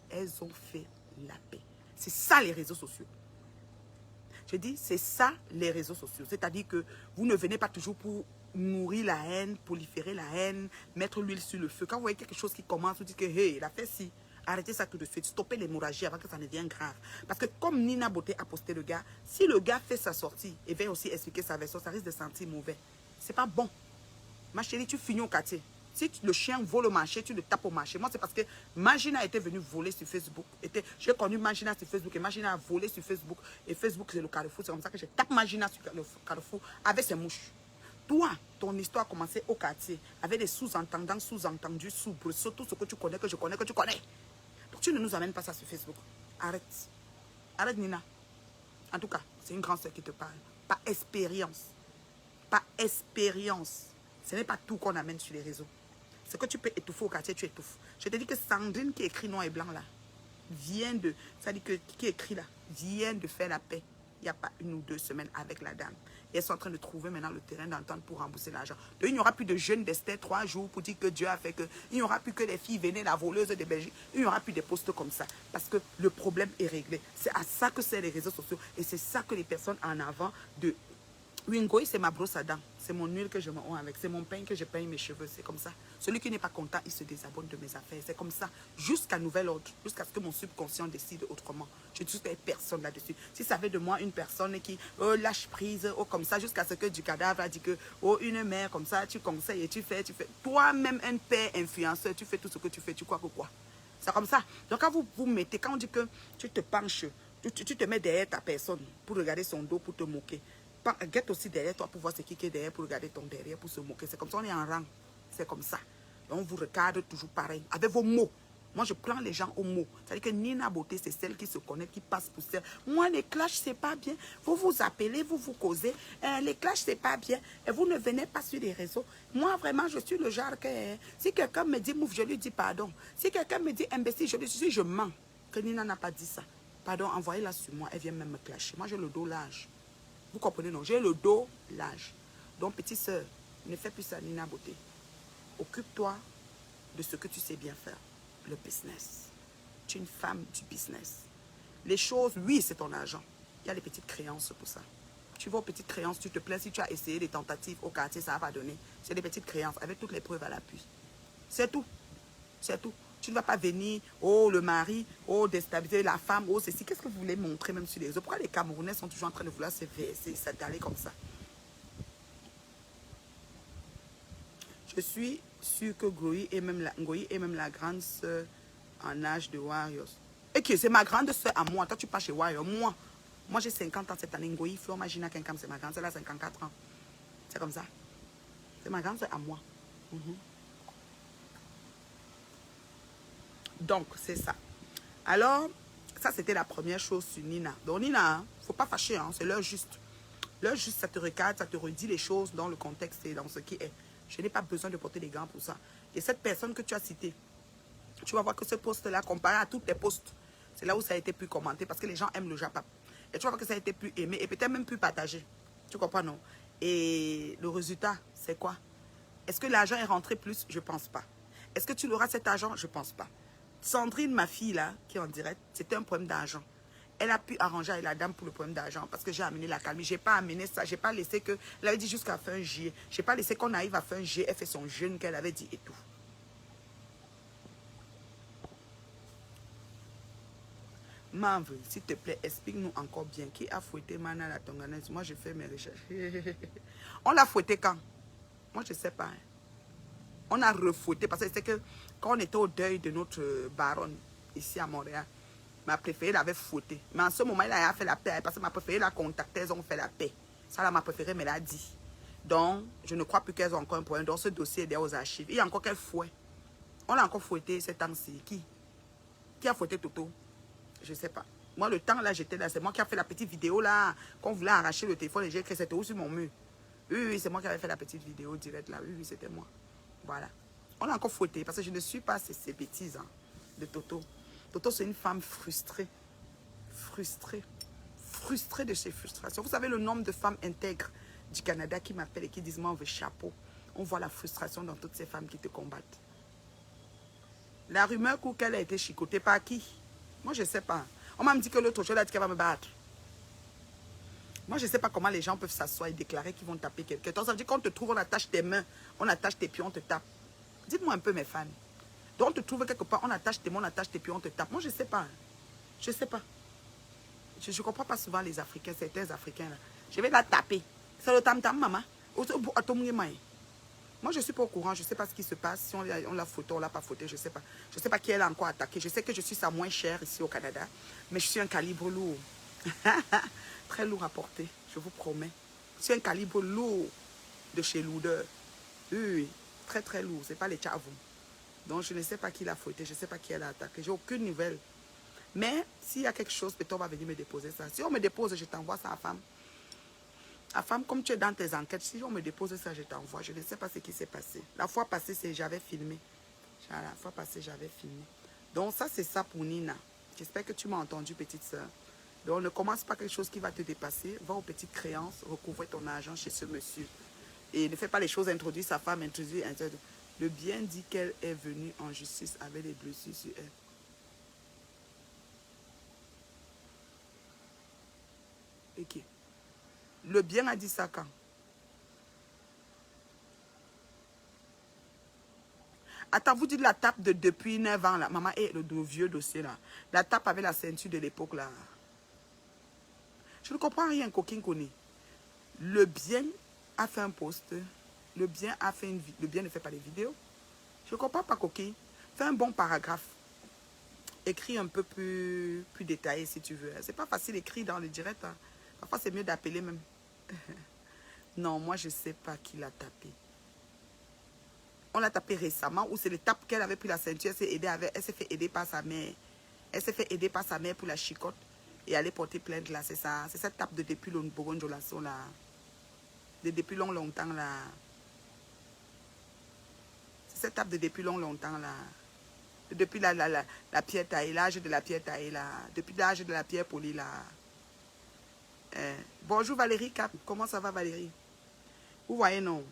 Elles ont fait la paix. C'est ça les réseaux sociaux. Je dis, c'est ça les réseaux sociaux. C'est-à-dire que vous ne venez pas toujours pour nourrir la haine, proliférer la haine, mettre l'huile sur le feu. Quand vous voyez quelque chose qui commence, vous dites que, hey, il a fait ci. Arrêtez ça tout de suite. Stoppez l'hémorragie avant que ça ne devienne grave. Parce que comme Nina Beauté a posté le gars, si le gars fait sa sortie et vient aussi expliquer sa version, ça risque de sentir mauvais. C'est pas bon. Ma chérie, tu finis au quartier. Si le chien vole au marché, tu le tapes au marché. Moi, c'est parce que Magina était venue voler sur Facebook. J'ai connu Magina sur Facebook et Magina a volé sur Facebook. Et Facebook, c'est le Carrefour. C'est comme ça que je tape Magina sur le Carrefour avec ses mouches. Toi, ton histoire a commencé au quartier avec des sous-entendants, sous-entendus, sous-bressaux, tout ce que tu connais, que je connais, que tu connais. Donc, tu ne nous amènes pas ça sur Facebook. Arrête. Arrête, Nina. En tout cas, c'est une grande sœur qui te parle. Pas expérience. Pas expérience. Ce n'est pas tout qu'on amène sur les réseaux. Ce que tu peux étouffer au quartier, tu étouffes. Je te dis que Sandrine qui écrit noir et blanc là, vient de, ça dit que qui écrit là, vient de faire la paix. Il n'y a pas 1 ou 2 semaines avec la dame. Et elles sont en train de trouver maintenant le terrain d'entente pour rembourser l'argent. Il n'y aura plus de jeunes d'Esther 3 jours pour dire que Dieu a fait que. Il n'y aura plus que les filles venaient, la voleuse de Belgique. Il n'y aura plus de postes comme ça. Parce que le problème est réglé. C'est à ça que c'est les réseaux sociaux. Et c'est ça que les personnes en avant de... Wingoï, c'est ma brosse à dents. C'est mon huile que je me rends avec. C'est mon pain que je peigne mes cheveux. C'est comme ça. Celui qui n'est pas content, il se désabonne de mes affaires. C'est comme ça. Jusqu'à nouvel ordre. Jusqu'à ce que mon subconscient décide autrement. Je ne suis personne là-dessus. Si ça fait de moi une personne qui lâche prise, comme ça, jusqu'à ce que du cadavre a dit que, une mère comme ça, tu conseilles et tu fais. Toi-même, un père influenceur, tu fais tout ce que tu fais. Tu crois que quoi? C'est comme ça. Donc, quand vous mettez, quand on dit que tu te penches, tu te mets derrière ta personne pour regarder son dos, pour te moquer. Guette aussi derrière toi pour voir ce qui est derrière, pour regarder ton derrière, pour se moquer. C'est comme ça, on est en rang. C'est comme ça. Et on vous regarde toujours pareil, avec vos mots. Moi, je prends les gens au mot. C'est-à-dire que Nina Beauté, c'est celle qui se connaît, qui passe pour celle. Moi, les clashs, c'est pas bien. Vous vous appelez, vous vous causez. Les clashs, c'est pas bien. Et vous ne venez pas sur les réseaux. Moi, vraiment, je suis le genre que... si quelqu'un me dit mouf, je lui dis pardon. Si quelqu'un me dit imbécile, je lui dis je mens. Que Nina n'a pas dit ça. Pardon, envoyez-la sur moi. Elle vient même me clasher. Moi, j'ai le dos large. Vous comprenez, non? J'ai le dos large. Donc, petite soeur, ne fais plus ça, Nina Beauté. Occupe-toi de ce que tu sais bien faire. Le business. Tu es une femme du business. Les choses, oui, c'est ton argent. Il y a les petites créances pour ça. Tu vas aux petites créances, tu te plains si tu as essayé des tentatives au quartier, ça va pas donner. C'est des petites créances avec toutes les preuves à l'appui. C'est tout. C'est tout. Tu ne vas pas venir, oh, le mari, oh, déstabiliser la femme, oh, ceci. Qu'est-ce que vous voulez montrer même sur les réseaux? Pourquoi les Camerounais sont toujours en train de vouloir s'étaler comme ça? Je suis sûre que Ngoï est même la grande sœur en âge de Warriors. Et que c'est ma grande sœur à moi. Toi, tu pars chez Warriors. Moi j'ai 50 ans cette année. Ngoï, Flor Magina Kenkam, c'est ma grande sœur, elle a 54 ans. C'est comme ça. C'est ma grande sœur à moi. Donc, c'est ça. Alors, ça, c'était la première chose sur Nina. Donc, Nina, il ne faut pas fâcher, hein, c'est l'heure juste. L'heure juste, ça te recadre, ça te redit les choses dans le contexte et dans ce qui est. Je n'ai pas besoin de porter des gants pour ça. Et cette personne que tu as citée, tu vas voir que ce poste-là, comparé à tous les postes, c'est là où ça a été plus commenté parce que les gens aiment le Japap. Et tu vas voir que ça a été plus aimé et peut-être même plus partagé. Tu comprends, non? Et le résultat, c'est quoi? Est-ce que l'argent est rentré plus? Je ne pense pas. Est-ce que tu l'auras cet argent? Je ne pense pas. Sandrine, ma fille là, qui est en direct, c'était un problème d'argent. Elle a pu arranger avec la dame pour le problème d'argent parce que j'ai amené la calmie. Je n'ai pas amené ça. Je n'ai pas laissé que... Elle avait dit jusqu'à fin juillet. Je n'ai pas laissé qu'on arrive à fin juillet. Elle fait son jeûne qu'elle avait dit et tout. Marve, s'il te plaît, explique-nous encore bien qui a fouetté Mana la Tonganaise. Moi, je fais mes recherches. On l'a fouetté quand? Moi, je ne sais pas. Hein. On a refouetté parce que c'est que quand on était au deuil de notre baronne ici à Montréal, ma préférée l'avait fouetté. Mais en ce moment, elle a fait la paix parce que ma préférée l'a contacté, elles ont fait la paix. Ça, là, ma préférée me l'a dit. Donc, je ne crois plus qu'elles ont encore un problème. Donc, ce dossier est derrière aux archives. Il y a encore quel fouet? On l'a encore fouetté ces temps-ci. Qui a fouetté Toto? Je ne sais pas. Moi, le temps, là, j'étais là. C'est moi qui a fait la petite vidéo, là, qu'on voulait arracher le téléphone et j'ai écrit, c'était où sur mon mur? Oui, c'est moi qui avais fait la petite vidéo directe, là. Oui, c'était moi. Voilà. On l'a encore fouetté parce que je ne suis pas ces bêtises hein, de Toto. Toto, c'est une femme frustrée. Frustrée. Frustrée de ses frustrations. Vous savez le nombre de femmes intègres du Canada qui m'appellent et qui disent, moi, on veut chapeau. On voit la frustration dans toutes ces femmes qui te combattent. La rumeur qu'elle a été chicotée par qui? Moi, je ne sais pas. On m'a dit que l'autre jour, elle a dit qu'elle va me battre. Moi, je ne sais pas comment les gens peuvent s'asseoir et déclarer qu'ils vont taper quelqu'un. Ça veut dire qu'on te trouve, on attache tes mains, on attache tes pieds, on te tape. Dites-moi un peu, mes fans. Donc, on te trouve quelque part, on attache tes mains, on attache tes pieds, on te tape. Moi, je ne sais pas. Je ne sais pas. Je ne comprends pas souvent les Africains, certains Africains. Là. Je vais la taper. C'est le tam-tam, maman. Moi, je ne suis pas au courant. Je ne sais pas ce qui se passe. Si on l'a fouetté, on ne l'a pas fouetté, je ne sais pas. Je ne sais pas qui elle a encore attaqué. Je sais que je suis sa moins chère ici au Canada. Mais je suis un calibre lourd. Très lourd à porter, je vous promets. Je suis un calibre lourd de chez Lourder. Oui, très très lourd. Ce n'est pas les tchavons. Donc je ne sais pas qui l'a fouetté. Je ne sais pas qui elle a attaqué. J'ai aucune nouvelle. Mais s'il y a quelque chose, peut-être on va venir me déposer ça. Si on me dépose, je t'envoie ça à femme. À femme, comme tu es dans tes enquêtes, si on me dépose ça, je t'envoie. Je ne sais pas ce qui s'est passé. La fois passée, j'avais filmé. La fois passée, j'avais filmé. Donc ça, c'est ça pour Nina. J'espère que tu m'as entendu, petite soeur. Donc ne commence pas quelque chose qui va te dépasser. Va aux petites créances, recouvre ton argent chez ce monsieur. Et ne fais pas les choses, introduire sa femme, introduire... Le bien dit qu'elle est venue en justice avec des blessures sur elle. Ok. Le bien a dit ça quand? Attends, vous dites la tape de depuis 9 ans là. Maman, et le vieux dossier là. La tape avec la ceinture de l'époque là. Je ne comprends rien, coquine connaît. Le bien a fait un post. Le bien a fait une vidéo. Le bien ne fait pas les vidéos. Je ne comprends pas, coquine. Fais un bon paragraphe. Écris un peu plus détaillé si tu veux. C'est pas facile d'écrire dans le direct. Hein. Parfois, c'est mieux d'appeler même. Non, moi, je ne sais pas qui l'a tapé. On l'a tapé récemment, ou c'est l'étape qu'elle avait pris la ceinture, elle s'est fait aider par sa mère. Elle s'est fait aider par sa mère pour la chicotte et aller porter plainte là, c'est ça. C'est cette tape de depuis le Bogonjolasso là. Depuis longtemps là. C'est cette tape de depuis longtemps là. Depuis la pierre taillée, l'âge de la pierre taillée là. Depuis l'âge de la pierre polie là. Bonjour Valérie Cap, comment ça va Valérie? Vous voyez non?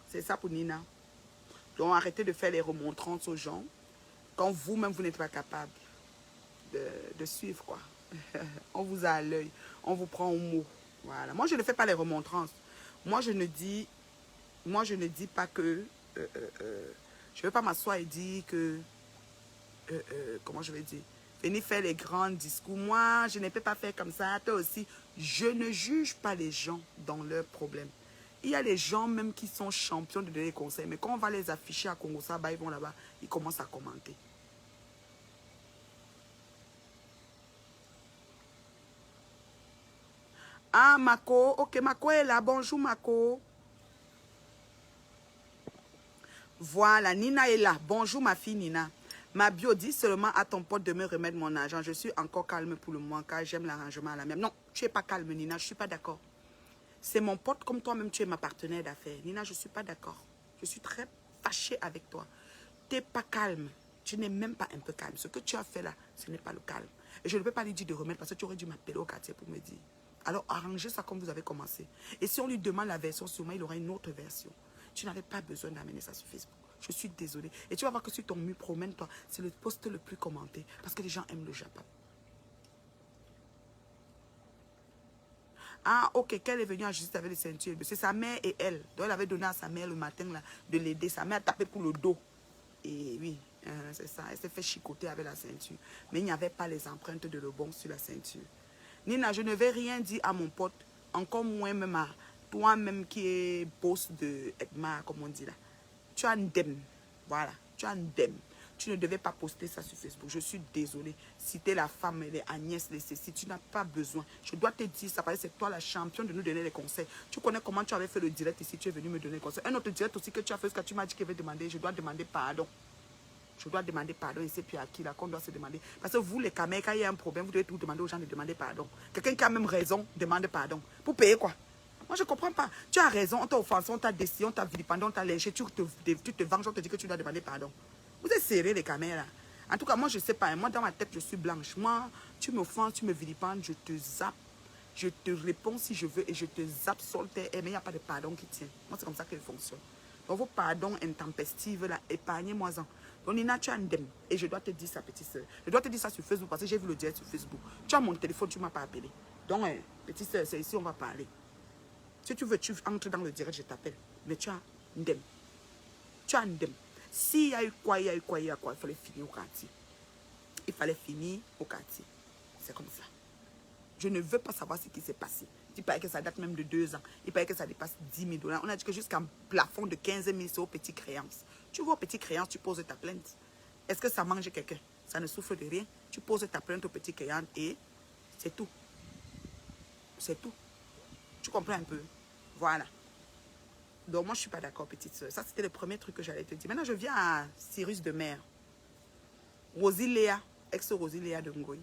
C'est ça pour Nina. Donc arrêtez de faire les remontrances aux gens quand vous-même vous n'êtes pas capable de suivre quoi. On vous a à l'œil, on vous prend au mot. Voilà. Moi je ne fais pas les remontrances. Moi je ne dis pas que je ne vais pas m'asseoir et dire que comment je vais dire, venez faire les grands discours. Moi, je ne peux pas faire comme ça. Toi aussi, je ne juge pas les gens dans leurs problèmes. Il y a les gens même qui sont champions de donner des conseils. Mais quand on va les afficher à Congo Saba, ils vont là-bas, ils commencent à commenter. Ah, Mako. Ok, Mako est là. Bonjour, Mako. Voilà, Nina est là. Bonjour, ma fille Nina. Ma bio dit seulement à ton pote de me remettre mon argent. Je suis encore calme pour le moment car j'aime l'arrangement à la même. Non, tu n'es pas calme, Nina. Je ne suis pas d'accord. C'est mon pote comme toi-même, tu es ma partenaire d'affaires. Nina, je ne suis pas d'accord. Je suis très fâchée avec toi. Tu n'es pas calme. Tu n'es même pas un peu calme. Ce que tu as fait là, ce n'est pas le calme. Et je ne peux pas lui dire de remettre parce que tu aurais dû m'appeler au quartier pour me dire. Alors arrangez ça comme vous avez commencé. Et si on lui demande la version sur moi, il aura une autre version. Tu n'avais pas besoin d'amener ça sur Facebook. Je suis désolée. Et tu vas voir que sur ton mur, promène-toi. C'est le post le plus commenté. Parce que les gens aiment le Japon. Ah, ok, qu'elle est venue en justice avec les ceintures. C'est sa mère et elle. Donc, elle avait donné à sa mère le matin là, de l'aider. Sa mère a tapé pour le dos. Et oui, c'est ça. Elle s'est fait chicoter avec la ceinture. Mais il n'y avait pas les empreintes de rebond sur la ceinture. Nina, je ne vais rien dire à mon pote. Encore moins même à toi-même qui est boss de Edma, comme on dit là. Tu as un dem. Voilà, tu as un dem. Tu ne devais pas poster ça sur Facebook. Je suis désolée. Si tu es la femme, les Agnès, les Cécile, tu n'as pas besoin. Je dois te dire ça parce que c'est toi la championne de nous donner les conseils. Tu connais comment tu avais fait le direct ici, tu es venu me donner les conseils. Un autre direct aussi que tu as fait, ce que tu m'as dit qu'il avait demandé, je dois demander pardon. Je dois demander pardon et c'est puis à qui là qu'on doit se demander. Parce que vous, les caméras, quand il y a un problème, vous devez tout demander aux gens de demander pardon. Quelqu'un qui a même raison, demande pardon. Pour payer quoi? Moi, je ne comprends pas. Tu as raison, on t'a offensé, on t'a décidé, on t'a vilipendé, on t'a lynché, tu te venges, on te dit que tu dois demander pardon. Vous êtes serrés, les caméras. En tout cas, moi, je ne sais pas. Moi, dans ma tête, je suis blanche. Moi, tu m'offenses, tu me vilipendes, je te zappe. Je te réponds si je veux et je te zappe sur terre. Mais il n'y a pas de pardon qui tient. Moi, c'est comme ça qu'elle fonctionne. Donc, vos pardons intempestifs, là, épargnez-moi-en. Donc, Nina, tu as un dem. Et je dois te dire ça, petite soeur. Je dois te dire ça sur Facebook parce que j'ai vu le direct sur Facebook. Tu as mon téléphone, tu ne m'as pas appelé. Donc, petite soeur, c'est ici, on va parler. Si tu veux, tu entres dans le direct, je t'appelle. Mais tu as un dem. Tu as un dem. S'il y a eu quoi, il y a eu quoi, il y a quoi, il fallait finir au quartier. Il fallait finir au quartier. C'est comme ça. Je ne veux pas savoir ce qui s'est passé. Il paraît que ça date même de 2 ans. Il paraît que ça dépasse 10 000 $. On a dit que jusqu'à un plafond de 15 000, c'est aux petites créances. Tu vois aux petites créances, tu poses ta plainte. Est-ce que ça mange quelqu'un? Ça ne souffre de rien. Tu poses ta plainte aux petites créances et c'est tout. C'est tout. Tu comprends un peu? Voilà. Donc moi, je ne suis pas d'accord, petite soeur. Ça, c'était le premier truc que j'allais te dire. Maintenant, je viens à Cyrus de Mer. Rosiléa, ex-Rosiléa de Ngoï.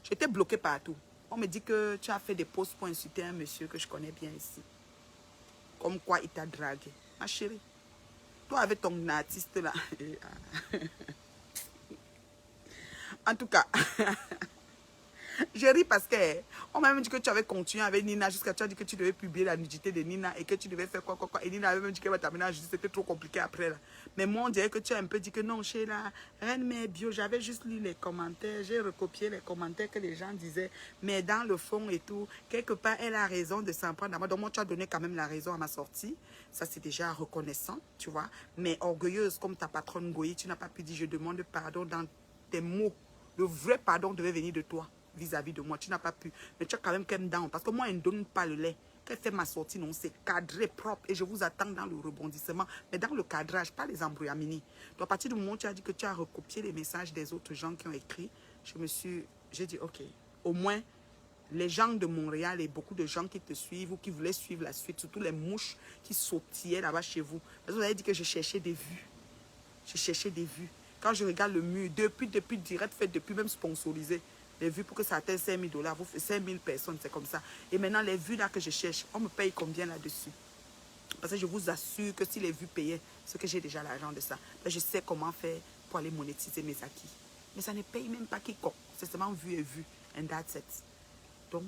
J'étais bloquée partout. On me dit que tu as fait des posts pour insulter un monsieur que je connais bien ici. Comme quoi il t'a dragué. Ma chérie, toi avec ton artiste là. En tout cas, je ris parce qu'on m'a même dit que tu avais continué avec Nina jusqu'à tu as dit que tu devais publier la nudité de Nina et que tu devais faire quoi. Et Nina avait même dit qu'elle va t'amener en justice. C'était trop compliqué après là. Mais moi, on dirait que tu as un peu dit que non, chez la reine mère bio, j'avais juste lu les commentaires. J'ai recopié les commentaires que les gens disaient. Mais dans le fond et tout, quelque part, elle a raison de s'en prendre à moi. Donc moi, tu as donné quand même la raison à ma sortie. Ça, c'est déjà reconnaissant, tu vois. Mais orgueilleuse comme ta patronne Goyi, tu n'as pas pu dire je demande pardon dans tes mots. Le vrai pardon devait venir de toi vis-à-vis de moi. Tu n'as pas pu. Mais tu as quand même qu'un down. Parce que moi, elle ne donne pas le lait. Qu'elle fait ma sortie, non, c'est cadré, propre. Et je vous attends dans le rebondissement. Mais dans le cadrage, pas les embrouillamini. Donc, à partir du moment où tu as dit que tu as recopié les messages des autres gens qui ont écrit, j'ai dit, ok, au moins, Les gens de Montréal et beaucoup de gens qui te suivent ou qui voulaient suivre la suite, surtout les mouches qui sautillaient là-bas chez vous. Parce que vous avez dit que je cherchais des vues. Je cherchais des vues. Quand je regarde le mur, depuis direct, fait depuis même sponsorisé, les vues pour que ça atteigne 5 000 $, vous faites 5 000 personnes, c'est comme ça. Et maintenant, les vues là que je cherche, on me paye combien là-dessus? Parce que je vous assure que si les vues payaient, c'est que j'ai déjà l'argent de ça. Ben, je sais comment faire pour aller monétiser mes acquis. Mais ça ne paye même pas quiconque. C'est seulement vu et vu. And that's it. Donc,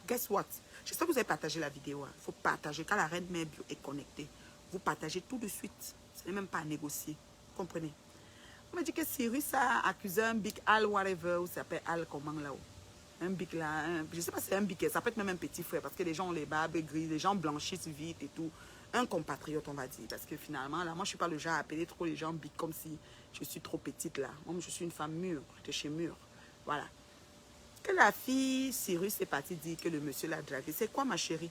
guess what? J'espère que vous avez partagé la vidéo. Il faut partager. Quand la reine mère bio est connectée, vous partagez tout de suite. Ce n'est même pas à négocier. Vous comprenez? On m'a dit que Cyrus a accusé un big Al whatever, ou ça s'appelle Al comment là-haut. Un big là, je ne sais pas si c'est un big, ça peut être même un petit frère, parce que les gens ont les barbes grises, les gens blanchissent vite et tout. Un compatriote, on va dire, parce que finalement, là, moi, je ne suis pas le genre à appeler trop les gens big comme si je suis trop petite là. Moi, je suis une femme mûre, de chez mûre. Voilà. Que la fille Cyrus est partie dire que le monsieur l'a dragué. C'est quoi, ma chérie?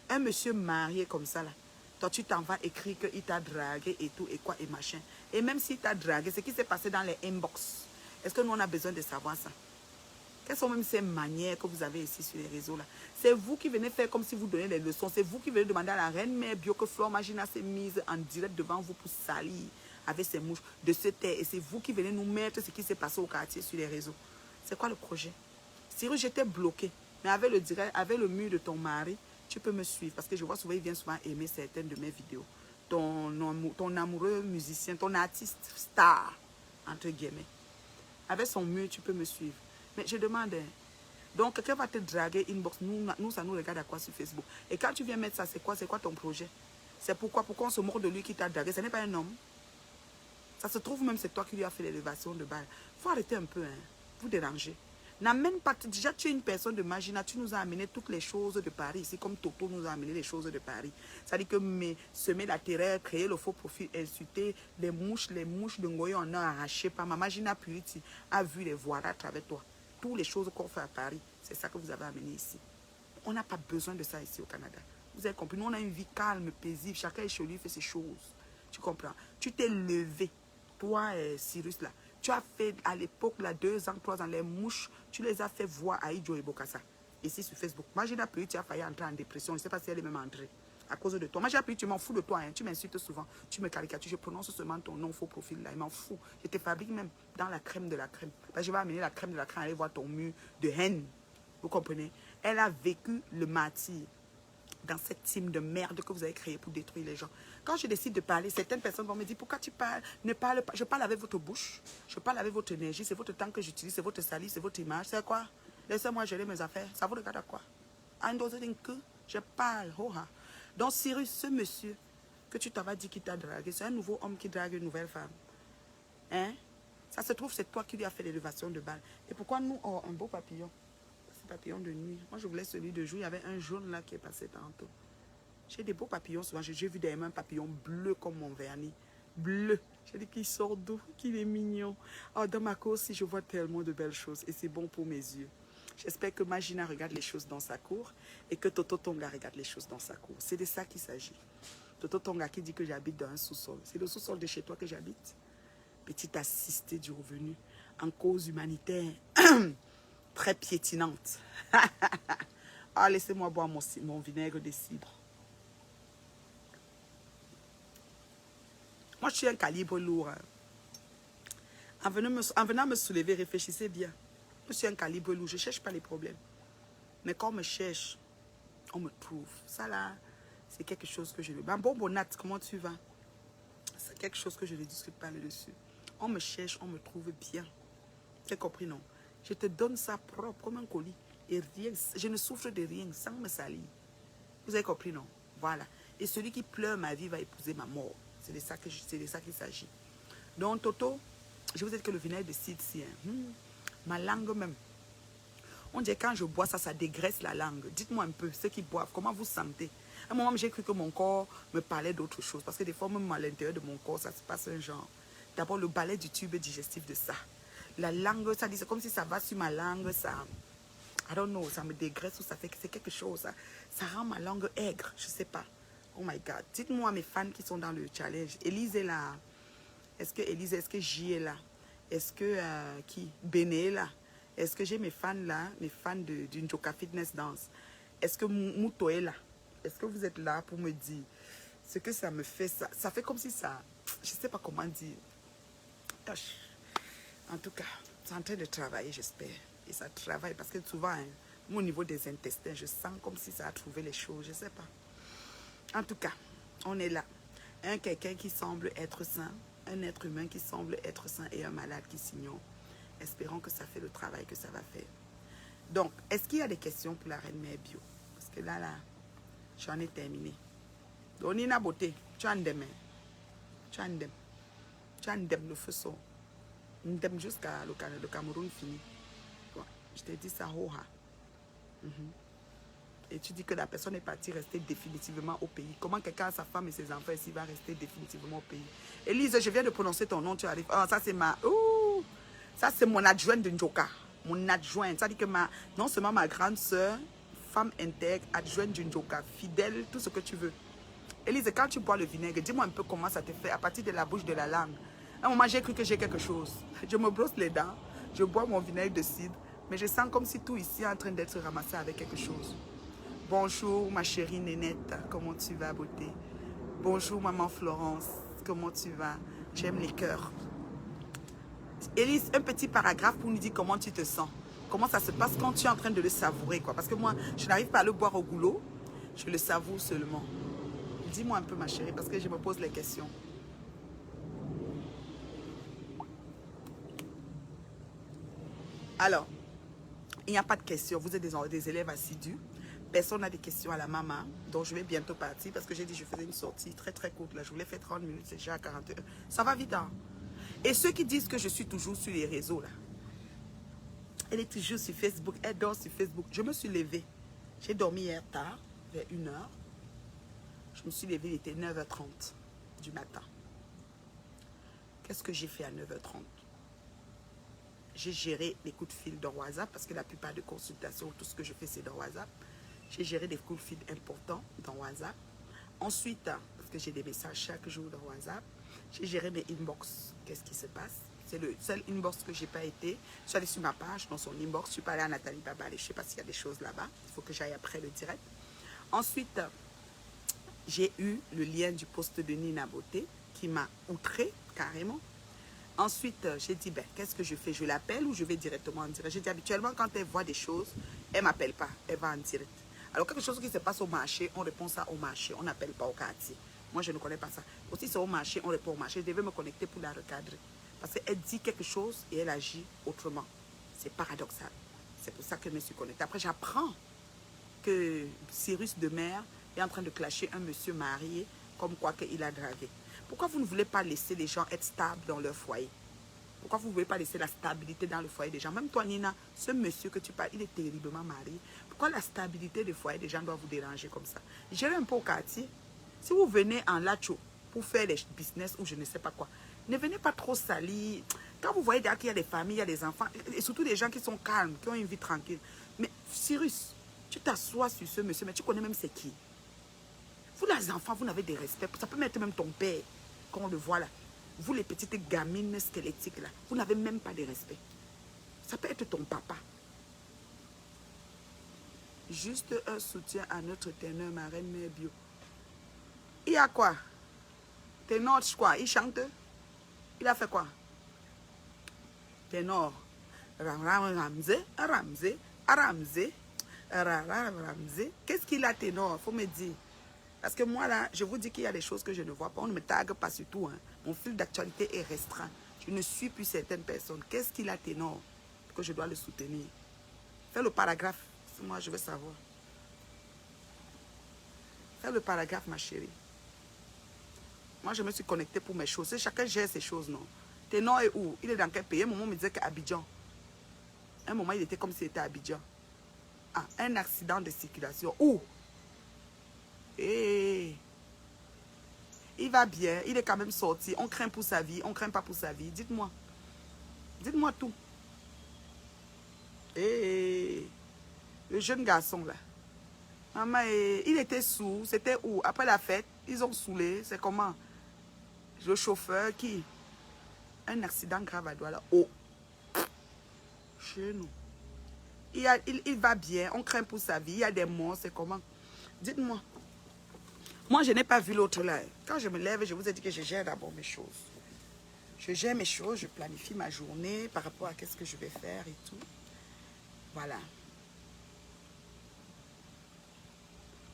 Un monsieur marié comme ça, là. Toi, tu t'en vas écrire qu'il t'a dragué et tout, et quoi, et machin. Et même s'il t'a dragué, ce qui s'est passé dans les inbox. Est-ce que nous, on a besoin de savoir ça? Quelles sont même ces manières que vous avez ici sur les réseaux là? C'est vous qui venez faire comme si vous donnez les leçons. C'est vous qui venez demander à la reine mère bio que Flor Magina s'est mise en direct devant vous pour salir avec ses mouches de se taire. Et c'est vous qui venez nous mettre ce qui s'est passé au quartier sur les réseaux. C'est quoi le projet? Cyrus, j'étais bloqué. Mais avec le direct, avec le mur de ton mari, tu peux me suivre. Parce que je vois souvent, il vient souvent aimer certaines de mes vidéos. Ton amoureux musicien, ton artiste star, entre guillemets. Avec son mur, tu peux me suivre. Mais je demande, donc quelqu'un va te draguer inbox, nous, ça nous regarde à quoi sur Facebook. Et quand tu viens mettre ça, c'est quoi ton projet? C'est pourquoi on se moque de lui qui t'a dragué? Ce n'est pas un homme. Ça se trouve même, c'est toi qui lui as fait l'élévation de balle. Il faut arrêter un peu, hein. Vous dérangez. N'amène pas, déjà tu es une personne de Magina, tu nous as amené toutes les choses de Paris, ici comme Toto nous a amené les choses de Paris. Ça dit que semer la terreur, créer le faux profil, insulter les mouches de Ngoye, on a arraché par ma Magina Purity a vu les voir à travers toi. Toutes les choses qu'on fait à Paris, c'est ça que vous avez amené ici. On n'a pas besoin de ça ici au Canada. Vous avez compris, nous on a une vie calme, paisible, chacun est chez lui, fait ses choses. Tu comprends? Tu t'es levé, toi Cyrus là. Tu as fait à l'époque, là, 2 ans, 3 ans, les mouches, tu les as fait voir à Idjo et Bokassa, ici sur Facebook. Moi, j'ai appris, tu as failli entrer en dépression. Je ne sais pas si elle est même entrée à cause de toi. Moi, j'ai appris, tu m'en fous de toi. Hein. Tu m'insultes souvent, tu me caricatures. Je prononce seulement ton nom, faux profil là. Il m'en fout. Je te fabrique même dans la crème de la crème. Ben, je vais amener la crème de la crème, aller voir ton mur de haine. Vous comprenez? Elle a vécu le martyr dans cette team de merde que vous avez créé pour détruire les gens. Quand je décide de parler, certaines personnes vont me dire, pourquoi tu parles? Ne parle pas. Je parle avec votre bouche, je parle avec votre énergie, c'est votre temps que j'utilise, c'est votre salive, c'est votre image. C'est quoi? Laissez-moi gérer mes affaires. Ça vous regarde à quoi? Que je parle. Donc Cyrus, ce monsieur que tu t'avais dit qu'il t'a dragué, c'est un nouveau homme qui drague une nouvelle femme. Hein? Ça se trouve, c'est toi qui lui as fait l'élévation de balle. Et pourquoi nous, oh, un beau papillon? Papillon de nuit. Moi, je voulais celui de jour. Il y avait un jaune là qui est passé tantôt. J'ai des beaux papillons souvent. J'ai vu derrière un papillon bleu comme mon vernis. Bleu. J'ai dit qu'il sort d'où? Qu'il est mignon. Oh, dans ma cour aussi, je vois tellement de belles choses. Et c'est bon pour mes yeux. J'espère que Magina regarde les choses dans sa cour et que Toto Tonga regarde les choses dans sa cour. C'est de ça qu'il s'agit. Toto Tonga qui dit que j'habite dans un sous-sol. C'est le sous-sol de chez toi que j'habite. Petite assistée du revenu en cause humanitaire. Très piétinante. Ah, laissez-moi boire mon vinaigre de cidre. Moi, je suis un calibre lourd. Hein. En venant me soulever, réfléchissez bien. Je suis un calibre lourd. Je ne cherche pas les problèmes. Mais quand on me cherche, on me trouve. Ça là, c'est quelque chose que je veux. Ben, bon, Bonat, comment tu vas? C'est quelque chose que je ne discute pas là-dessus. On me cherche, on me trouve bien. Tu as compris, non? Je te donne ça propre comme un colis. Et rien, je ne souffre de rien sans me salir. Vous avez compris, non? Voilà. Et celui qui pleure ma vie va épouser ma mort. C'est de ça qu'il s'agit. Donc, Toto, je vous ai dit que le vinaigre de cidre, si, hein, ma langue même. On dirait quand je bois ça, ça dégraisse la langue. Dites-moi un peu, ceux qui boivent, comment vous sentez? À un moment, j'ai cru que mon corps me parlait d'autre chose. Parce que des fois, même à l'intérieur de mon corps, ça se passe un genre. D'abord, le balai du tube digestif de ça. La langue, ça dit, c'est comme si ça va sur ma langue, ça, I don't know, ça me dégraisse ou ça fait que c'est quelque chose, ça rend ma langue aigre, je sais pas. Oh my God, dites-moi mes fans qui sont dans le challenge, Élise est là, est-ce que J est là, est-ce que, qui, Béné est là, Est-ce que j'ai mes fans là, mes fans du Njoka Fitness Dance? Est-ce que Mouto est là? Est-ce que vous êtes là pour me dire ce que ça me fait? Ça fait comme si ça... Je ne sais pas comment dire. En tout cas, c'est en train de travailler, j'espère. Et ça travaille parce que souvent, hein, au niveau des intestins, je sens comme si ça a trouvé les choses. Je ne sais pas. En tout cas, on est là. Quelqu'un qui semble être sain, un être humain qui semble être sain et un malade qui s'ignore. Espérons que ça fait le travail que ça va faire. Donc, est-ce qu'il y a des questions pour la reine mère bio? Parce que là, j'en ai terminé. Donc, Nina Beauté, tu as un demain. Tu as un demain. Tu as un demain, le feu sort. Un demain jusqu'à le Cameroun fini. Ouais, je t'ai dit ça, hoha. Et tu dis que la personne est partie rester définitivement au pays. Comment quelqu'un a sa femme et ses enfants ici va rester définitivement au pays? Élise, je viens de prononcer ton nom, tu arrives. Oh, ça c'est ma... Ouh, ça c'est mon adjointe de Njoka. Mon adjointe. Ça dit que non seulement ma grande soeur, femme intègre, adjointe du Njoka, fidèle, tout ce que tu veux. Élise, quand tu bois le vinaigre, dis-moi un peu comment ça te fait à partir de la bouche, de la langue. À un moment, j'ai cru que j'ai quelque chose. Je me brosse les dents, je bois mon vinaigre de cidre, mais je sens comme si tout ici est en train d'être ramassé avec quelque chose. Bonjour ma chérie Nénette, comment tu vas beauté? Bonjour maman Florence, comment tu vas? J'aime les cœurs. Élise, un petit paragraphe pour nous dire comment tu te sens. Comment ça se passe quand tu es en train de le savourer, quoi. Parce que moi, je n'arrive pas à le boire au goulot, je le savoure seulement. Dis-moi un peu ma chérie, parce que je me pose les questions. Alors, il n'y a pas de questions, vous êtes des élèves assidus. Personne n'a des questions à la maman, donc je vais bientôt partir parce que j'ai dit que je faisais une sortie très très courte. Là, je voulais faire 30 minutes, c'est déjà à 41. Ça va vite, hein? Et ceux qui disent que je suis toujours sur les réseaux, là, elle est toujours sur Facebook, elle dort sur Facebook. Je me suis levée. J'ai dormi hier tard, vers 1h. Je me suis levée, il était 9h30 du matin. Qu'est-ce que j'ai fait à 9h30? J'ai géré les coups de fil dans WhatsApp parce que la plupart des consultations, tout ce que je fais, c'est dans WhatsApp. J'ai géré des coups de fil importants dans WhatsApp. Ensuite, parce que j'ai des messages chaque jour dans WhatsApp, j'ai géré mes inbox. Qu'est-ce qui se passe? C'est le seul inbox que je n'ai pas été. Je suis allée sur ma page, dans son inbox. Je ne suis pas allée à Nathalie Babal. Je ne sais pas s'il y a des choses là-bas. Il faut que j'aille après le direct. Ensuite, j'ai eu le lien du poste de Nina Beauté qui m'a outré carrément. Ensuite, j'ai dit, ben, qu'est-ce que je fais? Je l'appelle ou je vais directement en direct? J'ai dit, habituellement, quand elle voit des choses, elle ne m'appelle pas, elle va en direct. Alors, quelque chose qui se passe au marché, on répond ça au marché, on n'appelle pas au quartier. Moi, je ne connais pas ça. Aussi, c'est au marché, on répond au marché. Je devais me connecter pour la recadrer. Parce qu'elle dit quelque chose et elle agit autrement. C'est paradoxal. C'est pour ça que je me suis connectée. Après, j'apprends que Cyrus de Mer est en train de clasher un monsieur marié, comme quoi qu'il a dragué. Pourquoi vous ne voulez pas laisser les gens être stables dans leur foyer? Pourquoi vous ne voulez pas laisser la stabilité dans le foyer des gens? Même toi, Nina, ce monsieur que tu parles, il est terriblement marié. Pourquoi la stabilité du foyer des gens doit vous déranger comme ça? Gérez un peu au quartier. Si vous venez en lacho pour faire des business ou je ne sais pas quoi, ne venez pas trop salir. Quand vous voyez qu'il y a des familles, il y a des enfants, et surtout des gens qui sont calmes, qui ont une vie tranquille. Mais Cyrus, tu t'assois sur ce monsieur, mais tu connais même c'est qui? Vous, les enfants, vous n'avez des respects. Ça peut mettre même ton père, quand on le voit là. Vous, les petites gamines squelettiques là, vous n'avez même pas de respect. Ça peut être ton papa. Juste un soutien à notre ténor, ma reine mère bio. Il y a quoi? Ténor, quoi? Il chante? Il a fait quoi? Ténor. Ramzé, Ramzé, Ramzé, Ramzé. Qu'est-ce qu'il a, ténor? Faut me dire. Parce que moi, là, je vous dis qu'il y a des choses que je ne vois pas. On ne me tague pas sur tout. Hein. Mon fil d'actualité est restreint. Je ne suis plus certaines personnes. Qu'est-ce qu'il a, ténor, que je dois le soutenir? Fais le paragraphe. Moi, je veux savoir. Fais le paragraphe, ma chérie. Moi, je me suis connectée pour mes choses. Chacun gère ses choses, non? Ténor est où? Il est dans quel pays? Un moment, on me disait qu'à Abidjan. Un moment, il était comme s'il était à Abidjan. Ah, un accident de circulation. Où? Et il va bien, il est quand même sorti. On craint pour sa vie, on craint pas pour sa vie. Dites-moi. Dites-moi tout. Et le jeune garçon là. Maman, il était sous. C'était où? Après la fête, ils ont saoulé. C'est comment? Le chauffeur qui? Un accident grave à Douala. Oh. Chez nous. il va bien, on craint pour sa vie, il y a des morts, c'est comment? Dites-moi. Moi, je n'ai pas vu l'autre là. Quand je me lève, je vous ai dit que je gère d'abord mes choses. Je gère mes choses, je planifie ma journée par rapport à qu'est-ce que je vais faire et tout. Voilà.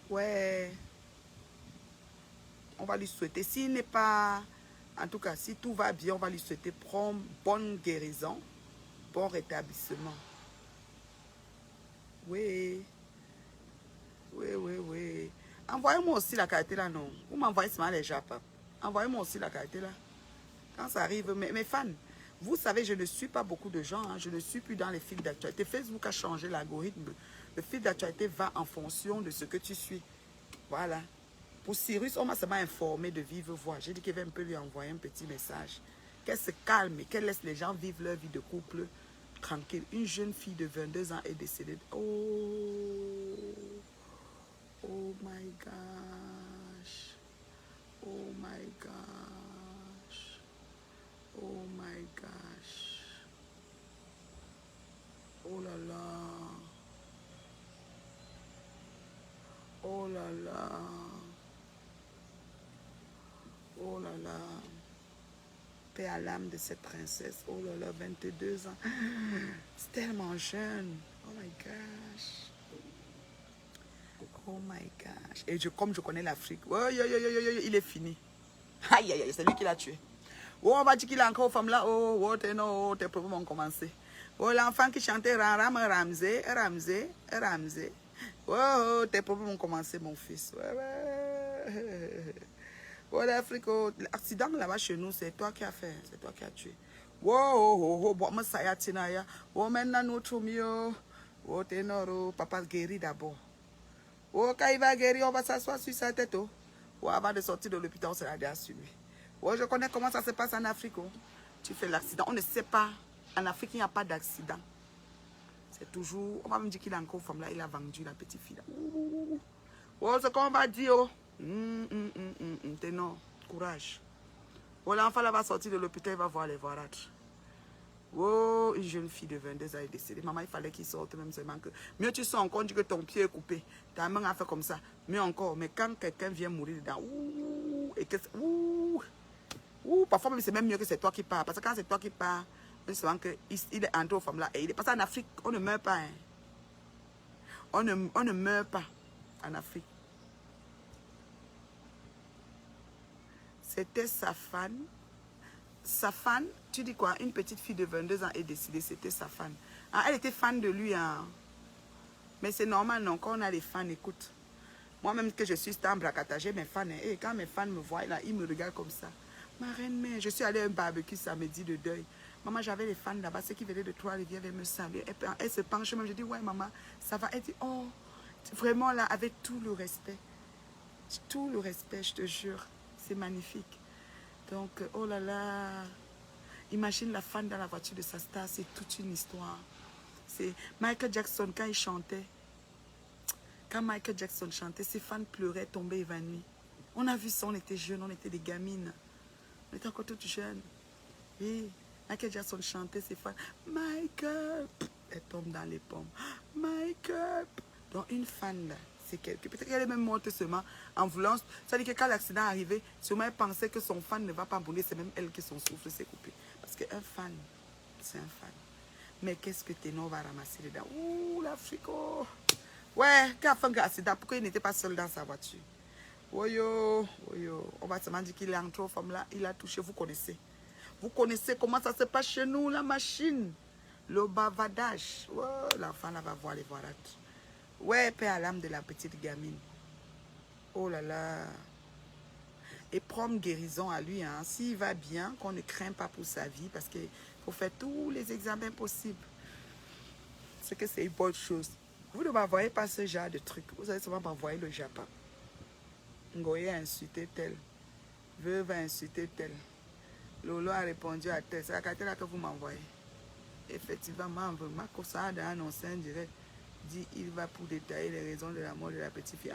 Ouais. On va lui souhaiter. S'il n'est pas... En tout cas, si tout va bien, on va lui souhaiter bonne guérison, bon rétablissement. Oui. Oui. Envoyez-moi aussi la qualité là, non. Vous m'envoyez seulement les japes. Envoyez-moi aussi la qualité là. Quand ça arrive, mes fans, vous savez, je ne suis pas beaucoup de gens. Hein, je ne suis plus dans les fils d'actualité. Facebook a changé l'algorithme. Le fil d'actualité va en fonction de ce que tu suis. Voilà. Pour Cyrus, on m'a seulement informé de vive voix. J'ai dit qu'il va un peu lui envoyer un petit message. Qu'elle se calme et qu'elle laisse les gens vivre leur vie de couple tranquille. Une jeune fille de 22 ans est décédée. Oh my gosh. Oh my gosh. Oh my gosh. Oh là là. Oh là là. Oh là là. Paix à l'âme de cette princesse. Oh là là, 22 ans. C'est tellement jeune. Oh my gosh. Oh my gosh. Et comme je connais l'Afrique, oh, il est fini. Aïe, aïe, aïe, c'est lui qui l'a tué. Oh, on va dire qu'il a encore aux femmes là. Oh, tes problèmes ont commencé. Oh, l'enfant qui chantait Ramsey. Oh, tes problèmes ont commencé, mon fils. Ouais. Oh, l'Afrique, l'accident là-bas chez nous, c'est toi qui as fait. C'est toi qui as tué. Oh, bon, ça y a tinaya. Oh, maintenant, nous, Tumio. Oh, papa guérit d'abord. Oh, quand il va guérir, on va s'asseoir sur sa tête. Oh, avant de sortir de l'hôpital, on sera derrière sur lui. Oh, je connais comment ça se passe en Afrique. Oh. Tu fais l'accident. On ne sait pas. En Afrique, il n'y a pas d'accident. C'est toujours... On va me dire qu'il a encore femme là. Il a vendu la petite fille là. Oh, ce qu'on va dire. Oh. Ténor, courage. Oh, l'enfant là va sortir de l'hôpital. Il va voir les voirages. Oh, une jeune fille de 22 ans est décédée. Maman, il fallait qu'il sorte même seulement que... Mieux tu sens encore, on dit que ton pied est coupé. Ta main a fait comme ça. Mieux encore. Mais quand quelqu'un vient mourir dedans, et que... parfois même c'est même mieux que c'est toi qui pars. Parce que quand c'est toi qui pars, on sent qu'il est entré aux femmes là. Et il est... Parce qu'en Afrique, on ne meurt pas. Hein. On ne meurt pas en Afrique. C'était sa fan. Sa fan, tu dis quoi? Une petite fille de 22 ans est décédée, c'était sa fan. Ah, elle était fan de lui. Hein. Mais c'est normal, non? Quand on a les fans, écoute. Moi-même que je suis star Bracata, j'ai mes fans. Et quand mes fans me voient, là, ils me regardent comme ça. Ma reine mère, je suis allée à un barbecue samedi de deuil. Maman, j'avais les fans là-bas, ceux qui venaient de Trois-Rivières venaient me saluer. Elle se penche même, je dis, ouais maman, ça va. Elle dit, oh, vraiment là, avec tout le respect. Tout le respect, je te jure. C'est magnifique. Donc, oh là là, imagine la fan dans la voiture de sa star, c'est toute une histoire. C'est Michael Jackson, quand il chantait, quand Michael Jackson chantait, ses fans pleuraient, tombaient évanouis. On a vu ça, on était jeunes, on était des gamines. On était encore toutes jeunes. Et Michael Jackson chantait, ses fans, Michael, elle tombe dans les pommes. Michael, donc une fan là. Peut-être qu'elle est même morte seulement en voulant. Ça veut dire que quand l'accident est arrivé, sûrement elle pensait que son fan ne va pas mourir. C'est même elle qui son souffle s'est coupé. Parce qu'un fan, c'est un fan. Mais qu'est-ce que Ténor va ramasser dedans? Ouh, l'Afrique. Oh. Ouais, quand il a fait un accident, pourquoi il n'était pas seul dans sa voiture? Oh, on va seulement dire qu'il est entré aux femmes là. Il a touché, vous connaissez. Vous connaissez comment ça se passe chez nous, la machine. Le bavardage. Oh, l'enfant là va voir les voirages. Ouais, paix à l'âme de la petite gamine. Oh là là. Et prompt guérison à lui. Hein. S'il va bien, qu'on ne craint pas pour sa vie, parce qu'il faut faire tous les examens possibles. C'est que c'est une bonne chose. Vous ne m'envoyez pas ce genre de truc. Vous allez seulement m'envoyer le Japon. Ngoye a insulté tel. Veuve a insulté tel. Lolo a répondu à tel. C'est la carte là que vous m'envoyez. Effectivement, ma cosa a annoncé en direct. Dit il va pour détailler les raisons de la mort de la petite fille.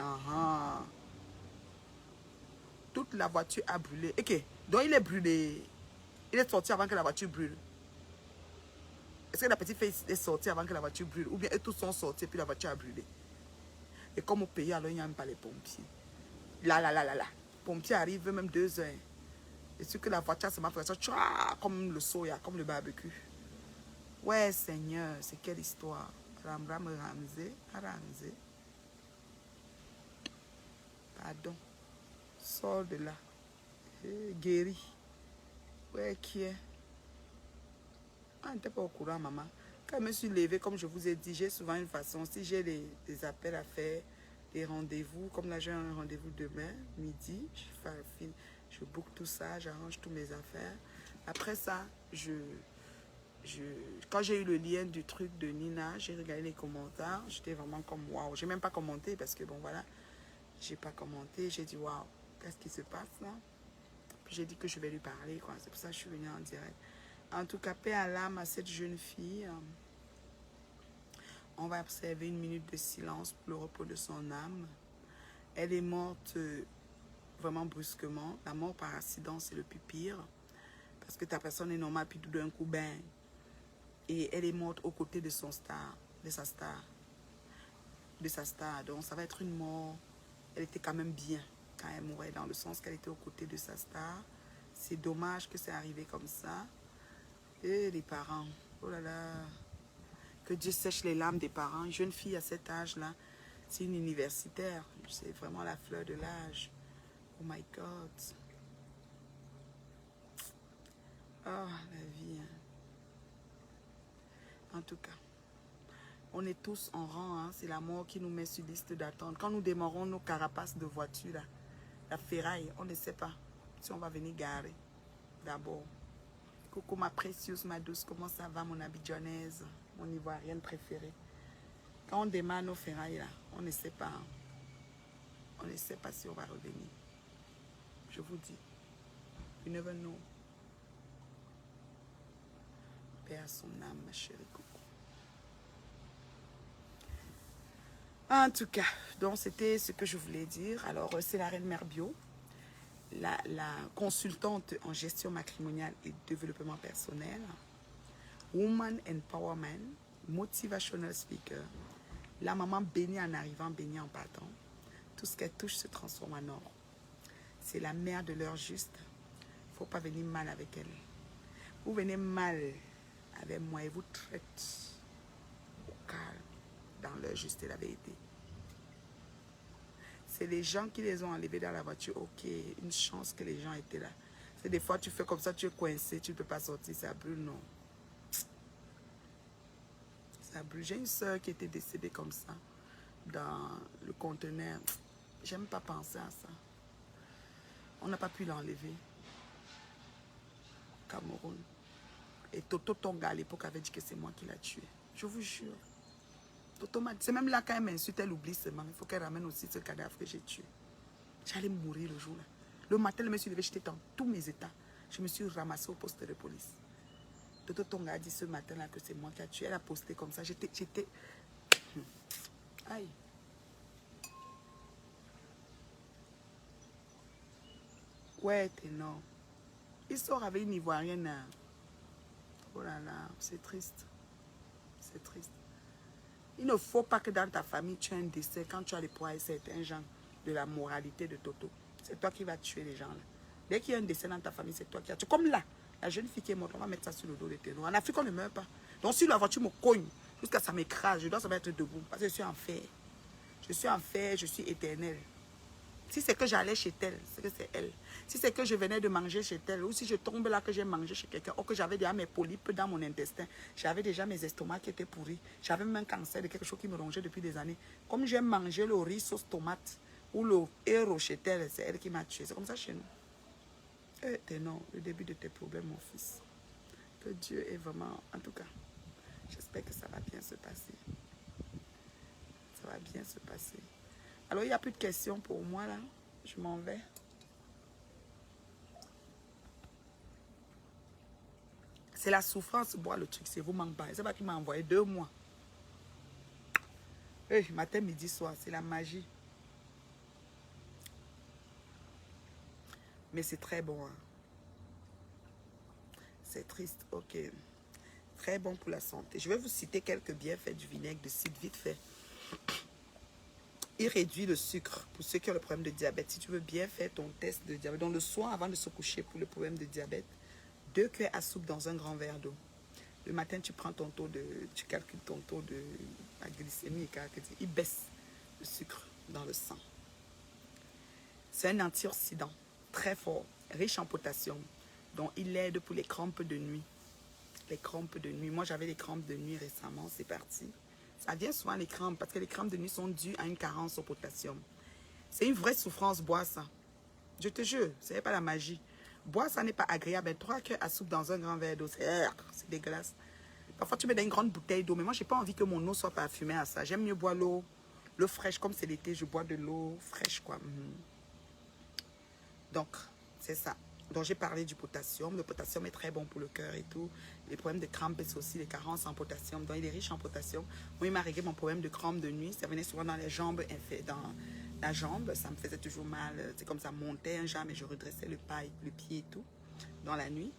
Toute la voiture a brûlé. Ok, donc il est brûlé. Il est sorti avant que la voiture brûle. Est-ce que la petite fille est sortie avant que la voiture brûle? Ou bien eux tous sont sortis et puis la voiture a brûlé? Et comme au pays, alors il n'y a même pas les pompiers. Là. Pompiers arrivent même 2 heures. Et sûr que la voiture se m'a fait ça, comme le soya, comme le barbecue. Ouais, Seigneur, c'est quelle histoire. Ramsey. Pardon. Sors de là. Guéri. Ouais, qui est? Ah, on n'était pas au courant, maman. Quand je me suis levée, comme je vous ai dit, j'ai souvent une façon. Si j'ai des appels à faire, des rendez-vous, comme là j'ai un rendez-vous demain, midi, je book tout ça, j'arrange tous mes affaires. Après ça, quand j'ai eu le lien du truc de Nina, j'ai regardé les commentaires, j'étais vraiment comme waouh. J'ai même pas commenté parce que bon voilà, j'ai pas commenté, j'ai dit waouh, qu'est-ce qui se passe là? Puis j'ai dit que je vais lui parler, quoi. C'est pour ça que je suis venue en direct. En tout cas, paix à l'âme à cette jeune fille. On va observer une minute de silence pour le repos de son âme. Elle est morte vraiment brusquement. La mort par accident, c'est le plus pire. Parce que ta personne est normale, puis tout d'un coup, ben. Et elle est morte aux côtés de son star, de sa star. Donc ça va être une mort. Elle était quand même bien quand elle mourait, dans le sens qu'elle était aux côtés de sa star. C'est dommage que c'est arrivé comme ça. Et les parents, oh là là, que Dieu sèche les larmes des parents. Une jeune fille à cet âge-là, c'est une universitaire. C'est vraiment la fleur de l'âge. Oh my God. Oh, la vie. En tout cas, on est tous en rang. Hein. C'est la mort qui nous met sur liste d'attente. Quand nous démarrons nos carapaces de voiture, là, la ferraille, on ne sait pas si on va venir garer. D'abord. Coucou ma précieuse, ma douce, comment ça va mon abidjanaise, mon ivoirienne préférée. Quand on démarre nos ferrailles là, on ne sait pas. On ne sait pas si on va revenir. Je vous dis. You never know. Paix à son âme, ma chérie coucou. En tout cas, donc c'était ce que je voulais dire. Alors, c'est la reine Mère Bio, la consultante en gestion matrimoniale et développement personnel, Woman Empowerment, Motivational Speaker, la maman bénie en arrivant, bénie en partant. Tout ce qu'elle touche se transforme en or. C'est la mère de l'heure juste. Il ne faut pas venir mal avec elle. Vous venez mal avec moi et vous traitez au calme dans l'heure juste et la vérité. C'est les gens qui les ont enlevés dans la voiture. Ok, une chance que les gens étaient là. C'est des fois tu fais comme ça, tu es coincé, tu ne peux pas sortir, ça brûle, non. Ça brûle. J'ai une soeur qui était décédée comme ça dans le conteneur. J'aime pas penser à ça. On n'a pas pu l'enlever. Cameroun. Et Toto Tonga à l'époque avait dit que c'est moi qui l'ai tué. Je vous jure. Toto m'a dit, c'est même là quand elle m'insulte, elle oublie seulement. Il faut qu'elle ramène aussi ce cadavre que j'ai tué. J'allais mourir le jour-là. Le matin, je me suis levée, j'étais dans tous mes états. Je me suis ramassée au poste de police. Toto Tonga a dit ce matin-là que c'est moi qui a tué. Elle a posté comme ça. J'étais... Aïe. Ouais, t'es non. Il sort avec une Ivoirienne. Oh là là, c'est triste. C'est triste. Il ne faut pas que dans ta famille, tu aies un décès quand tu as les poids et certains gens de la moralité de Toto. C'est toi qui vas tuer les gens là. Dès qu'il y a un décès dans ta famille, c'est toi qui as tué. Comme là, la jeune fille qui est morte, on va mettre ça sur le dos de ténor. En Afrique, on ne meurt pas. Donc si la voiture me cogne, jusqu'à ça m'écrase, je dois se mettre debout. Parce que je suis en fer. Je suis en fer, je suis éternel. Si c'est que j'allais chez elle, c'est que c'est elle. Si c'est que je venais de manger chez elle, ou si je tombe là que j'ai mangé chez quelqu'un, ou que j'avais déjà mes polypes dans mon intestin, j'avais déjà mes estomacs qui étaient pourris, j'avais même un cancer de quelque chose qui me rongeait depuis des années. Comme j'ai mangé le riz sauce tomate ou le héros chez elle, c'est elle qui m'a tué. C'est comme ça chez nous. T'es non, le début de tes problèmes, mon fils. Que Dieu est vraiment... En tout cas, j'espère que ça va bien se passer. Ça va bien se passer. Alors, il n'y a plus de questions pour moi, là. Je m'en vais. C'est la souffrance, boire le truc. C'est vous manque pas. C'est pas qui m'a envoyé 2 mois. Matin, midi, soir. C'est la magie. Mais c'est très bon. Hein. C'est triste. Ok. Très bon pour la santé. Je vais vous citer quelques bienfaits du vinaigre de cidre vite fait. Il réduit le sucre pour ceux qui ont le problème de diabète. Si tu veux bien faire ton test de diabète, donc le soir avant de se coucher pour le problème de diabète, 2 cuillères à soupe dans un grand verre d'eau. Le matin, tu prends ton taux de, tu calcules ton taux de la glycémie, il baisse le sucre dans le sang. C'est un antioxydant très fort, riche en potassium, donc il aide pour les crampes de nuit. Les crampes de nuit. Moi, j'avais des crampes de nuit récemment, c'est parti. Ça vient souvent les crampes, parce que les crampes de nuit sont dues à une carence au potassium. C'est une vraie souffrance, boire ça. Je te jure, ce n'est pas la magie. Boire ça n'est pas agréable. 3 cuillères à soupe dans un grand verre d'eau, c'est dégueulasse. Parfois, tu mets dans une grande bouteille d'eau, mais moi, je n'ai pas envie que mon eau soit parfumée à ça. J'aime mieux boire l'eau fraîche, comme c'est l'été, je bois de l'eau fraîche, quoi. Donc, c'est ça. Donc, j'ai parlé du potassium. Le potassium est très bon pour le cœur et tout. Les problèmes de crampes, c'est aussi les carences en potassium. Donc, il est riche en potassium. Moi, il m'a réglé mon problème de crampes de nuit. Ça venait souvent dans les jambes, dans la jambe. Ça me faisait toujours mal. C'est comme ça montait un jambe et je redressais le pied et tout dans la nuit.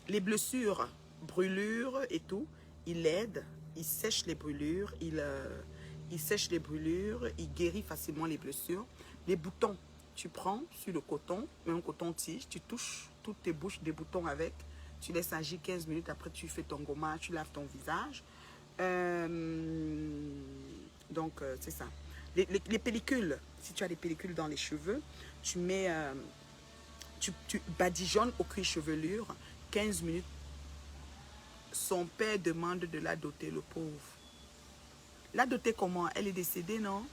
Les blessures, brûlures et tout, il aide. Il sèche les brûlures. Il sèche les brûlures. Il guérit facilement les blessures. Les boutons. Tu prends sur le coton, même coton-tige, tu touches toutes tes bouches des boutons avec, tu laisses agir 15 minutes, après tu fais ton gommage, tu laves ton visage. C'est ça. Les pellicules, si tu as des pellicules dans les cheveux, tu mets, tu badigeonnes au cuir chevelure, 15 minutes. Son père demande de la doter, le pauvre. La doter comment? Elle est décédée, non?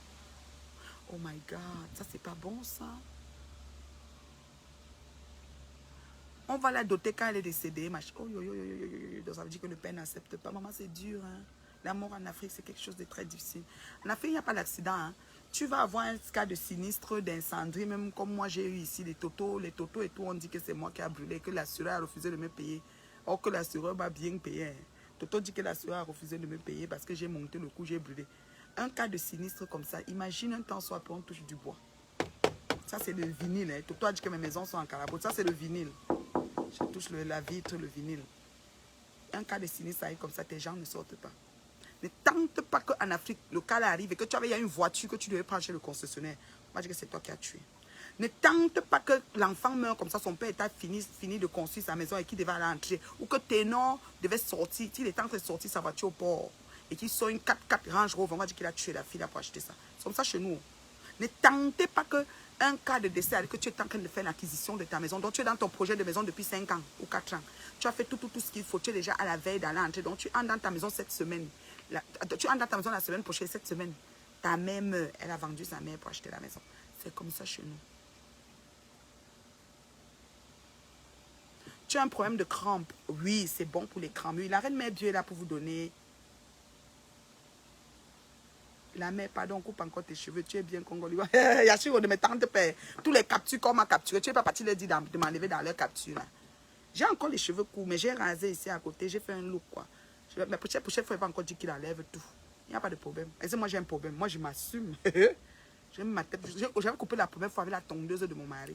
Oh my God, ça c'est pas bon ça. On va la doter quand elle est décédée. Oh, donc ça veut dire que le père n'accepte pas. Maman, c'est dur. Hein? La mort en Afrique, c'est quelque chose de très difficile. En Afrique, il n'y a pas d'accident. Hein? Tu vas avoir un cas de sinistre, d'incendie, même comme moi j'ai eu ici, les totos et tout. On dit que c'est moi qui a brûlé, que l'assureur a refusé de me payer. Or que l'assureur m'a bien payé. Hein? Toto dit que l'assureur a refusé de me payer parce que j'ai monté le coup, j'ai brûlé. Un cas de sinistre comme ça, imagine un temps soit peu, on touche du bois. Ça, c'est le vinyle. Hein. Toto a dit que mes maisons sont en carabote. Ça, c'est le vinyle. Je touche la vitre, le vinyle. Un cas de sinistre arrive comme ça, tes gens ne sortent pas. Ne tente pas qu'en Afrique, le cas arrive et que tu avais une voiture que tu devais prendre chez le concessionnaire. Moi, je dis que c'est toi qui as tué. Ne tente pas que l'enfant meurt comme ça, son père était fini de construire sa maison et qu'il devait aller entrer. Ou que Ténor devait sortir, il est en train de sortir sa voiture au port. Et qu'il sort une 4x4 Range Rover, on va dire qu'il a tué la fille là pour acheter ça. C'est comme ça chez nous. Ne tentez pas que un cas de décès, que tu es en train de faire l'acquisition de ta maison. Donc tu es dans ton projet de maison depuis 5 ans ou 4 ans. Tu as fait tout ce qu'il faut. Tu es déjà à la veille d'aller entrer. Donc tu entres dans ta maison cette semaine. Tu entres dans ta maison la semaine prochaine, cette semaine. Ta mère meurt. Elle a vendu sa mère pour acheter la maison. C'est comme ça chez nous. Tu as un problème de crampes. Oui, c'est bon pour les crampes. Oui, la reine mère Dieu est là pour vous donner. La mère, pardon, coupe encore tes cheveux. Tu es bien congolais. Yachiro de mes tantes pères. Tous les captures qu'on m'a capturé. Tu n'es pas parti leur dire de m'enlever dans leur capture. J'ai encore les cheveux courts, mais j'ai rasé ici à côté. J'ai fait un look, quoi. Mais pour chaque fois, il ne faut pas encore dire qu'il enlève tout. Il n'y a pas de problème. Et moi, j'ai un problème. Moi, je m'assume. J'aime ma tête. J'avais coupé la première fois avec la tondeuse de mon mari.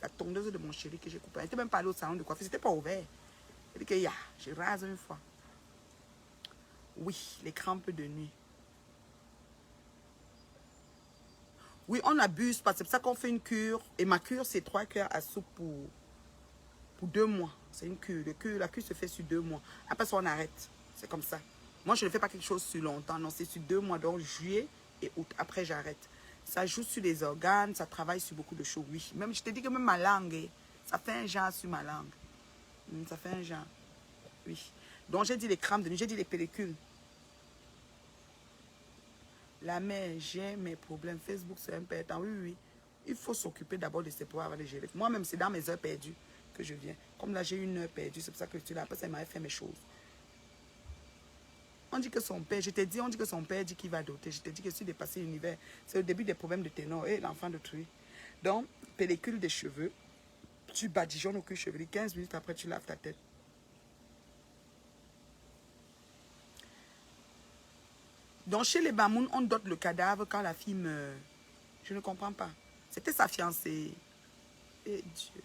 La tondeuse de mon chéri que j'ai coupée. Elle n'était même pas allée au salon de coiffure. C'était pas ouvert. Elle dit que, je rase une fois. Oui, les crampes de nuit. Oui, on abuse, parce que c'est pour ça qu'on fait une cure. Et ma cure, c'est 3 cuillères à soupe pour 2 mois. C'est une cure. La cure se fait sur 2 mois. Après ça, on arrête. C'est comme ça. Moi, je ne fais pas quelque chose sur longtemps. Non, c'est sur 2 mois. Donc, juillet et août. Après, j'arrête. Ça joue sur les organes. Ça travaille sur beaucoup de choses. Oui. Même, je te dis que même ma langue, ça fait un genre sur ma langue. Ça fait un genre. Oui. Donc, j'ai dit les crampes de nuit. J'ai dit les pellicules. La mère, j'ai mes problèmes. Facebook, c'est un peu temps. Oui, oui. Il faut s'occuper d'abord de ses pouvoirs avant de gérer. Moi-même, c'est dans mes heures perdues que je viens. Comme là, j'ai une heure perdue. C'est pour ça que je suis là. Après, ça m'avait fait mes choses. On dit que son père, je t'ai dit, on dit que son père dit qu'il va doter. Je t'ai dit que si dépassé l'univers, c'est le début des problèmes de ténor et l'enfant de truie. Donc, pellicule des cheveux. Tu badigeonnes au cuir chevelu. 15 minutes après, tu laves ta tête. Donc, chez les Bamoun, on dote le cadavre quand la fille meurt. Je ne comprends pas. C'était sa fiancée. Et Dieu.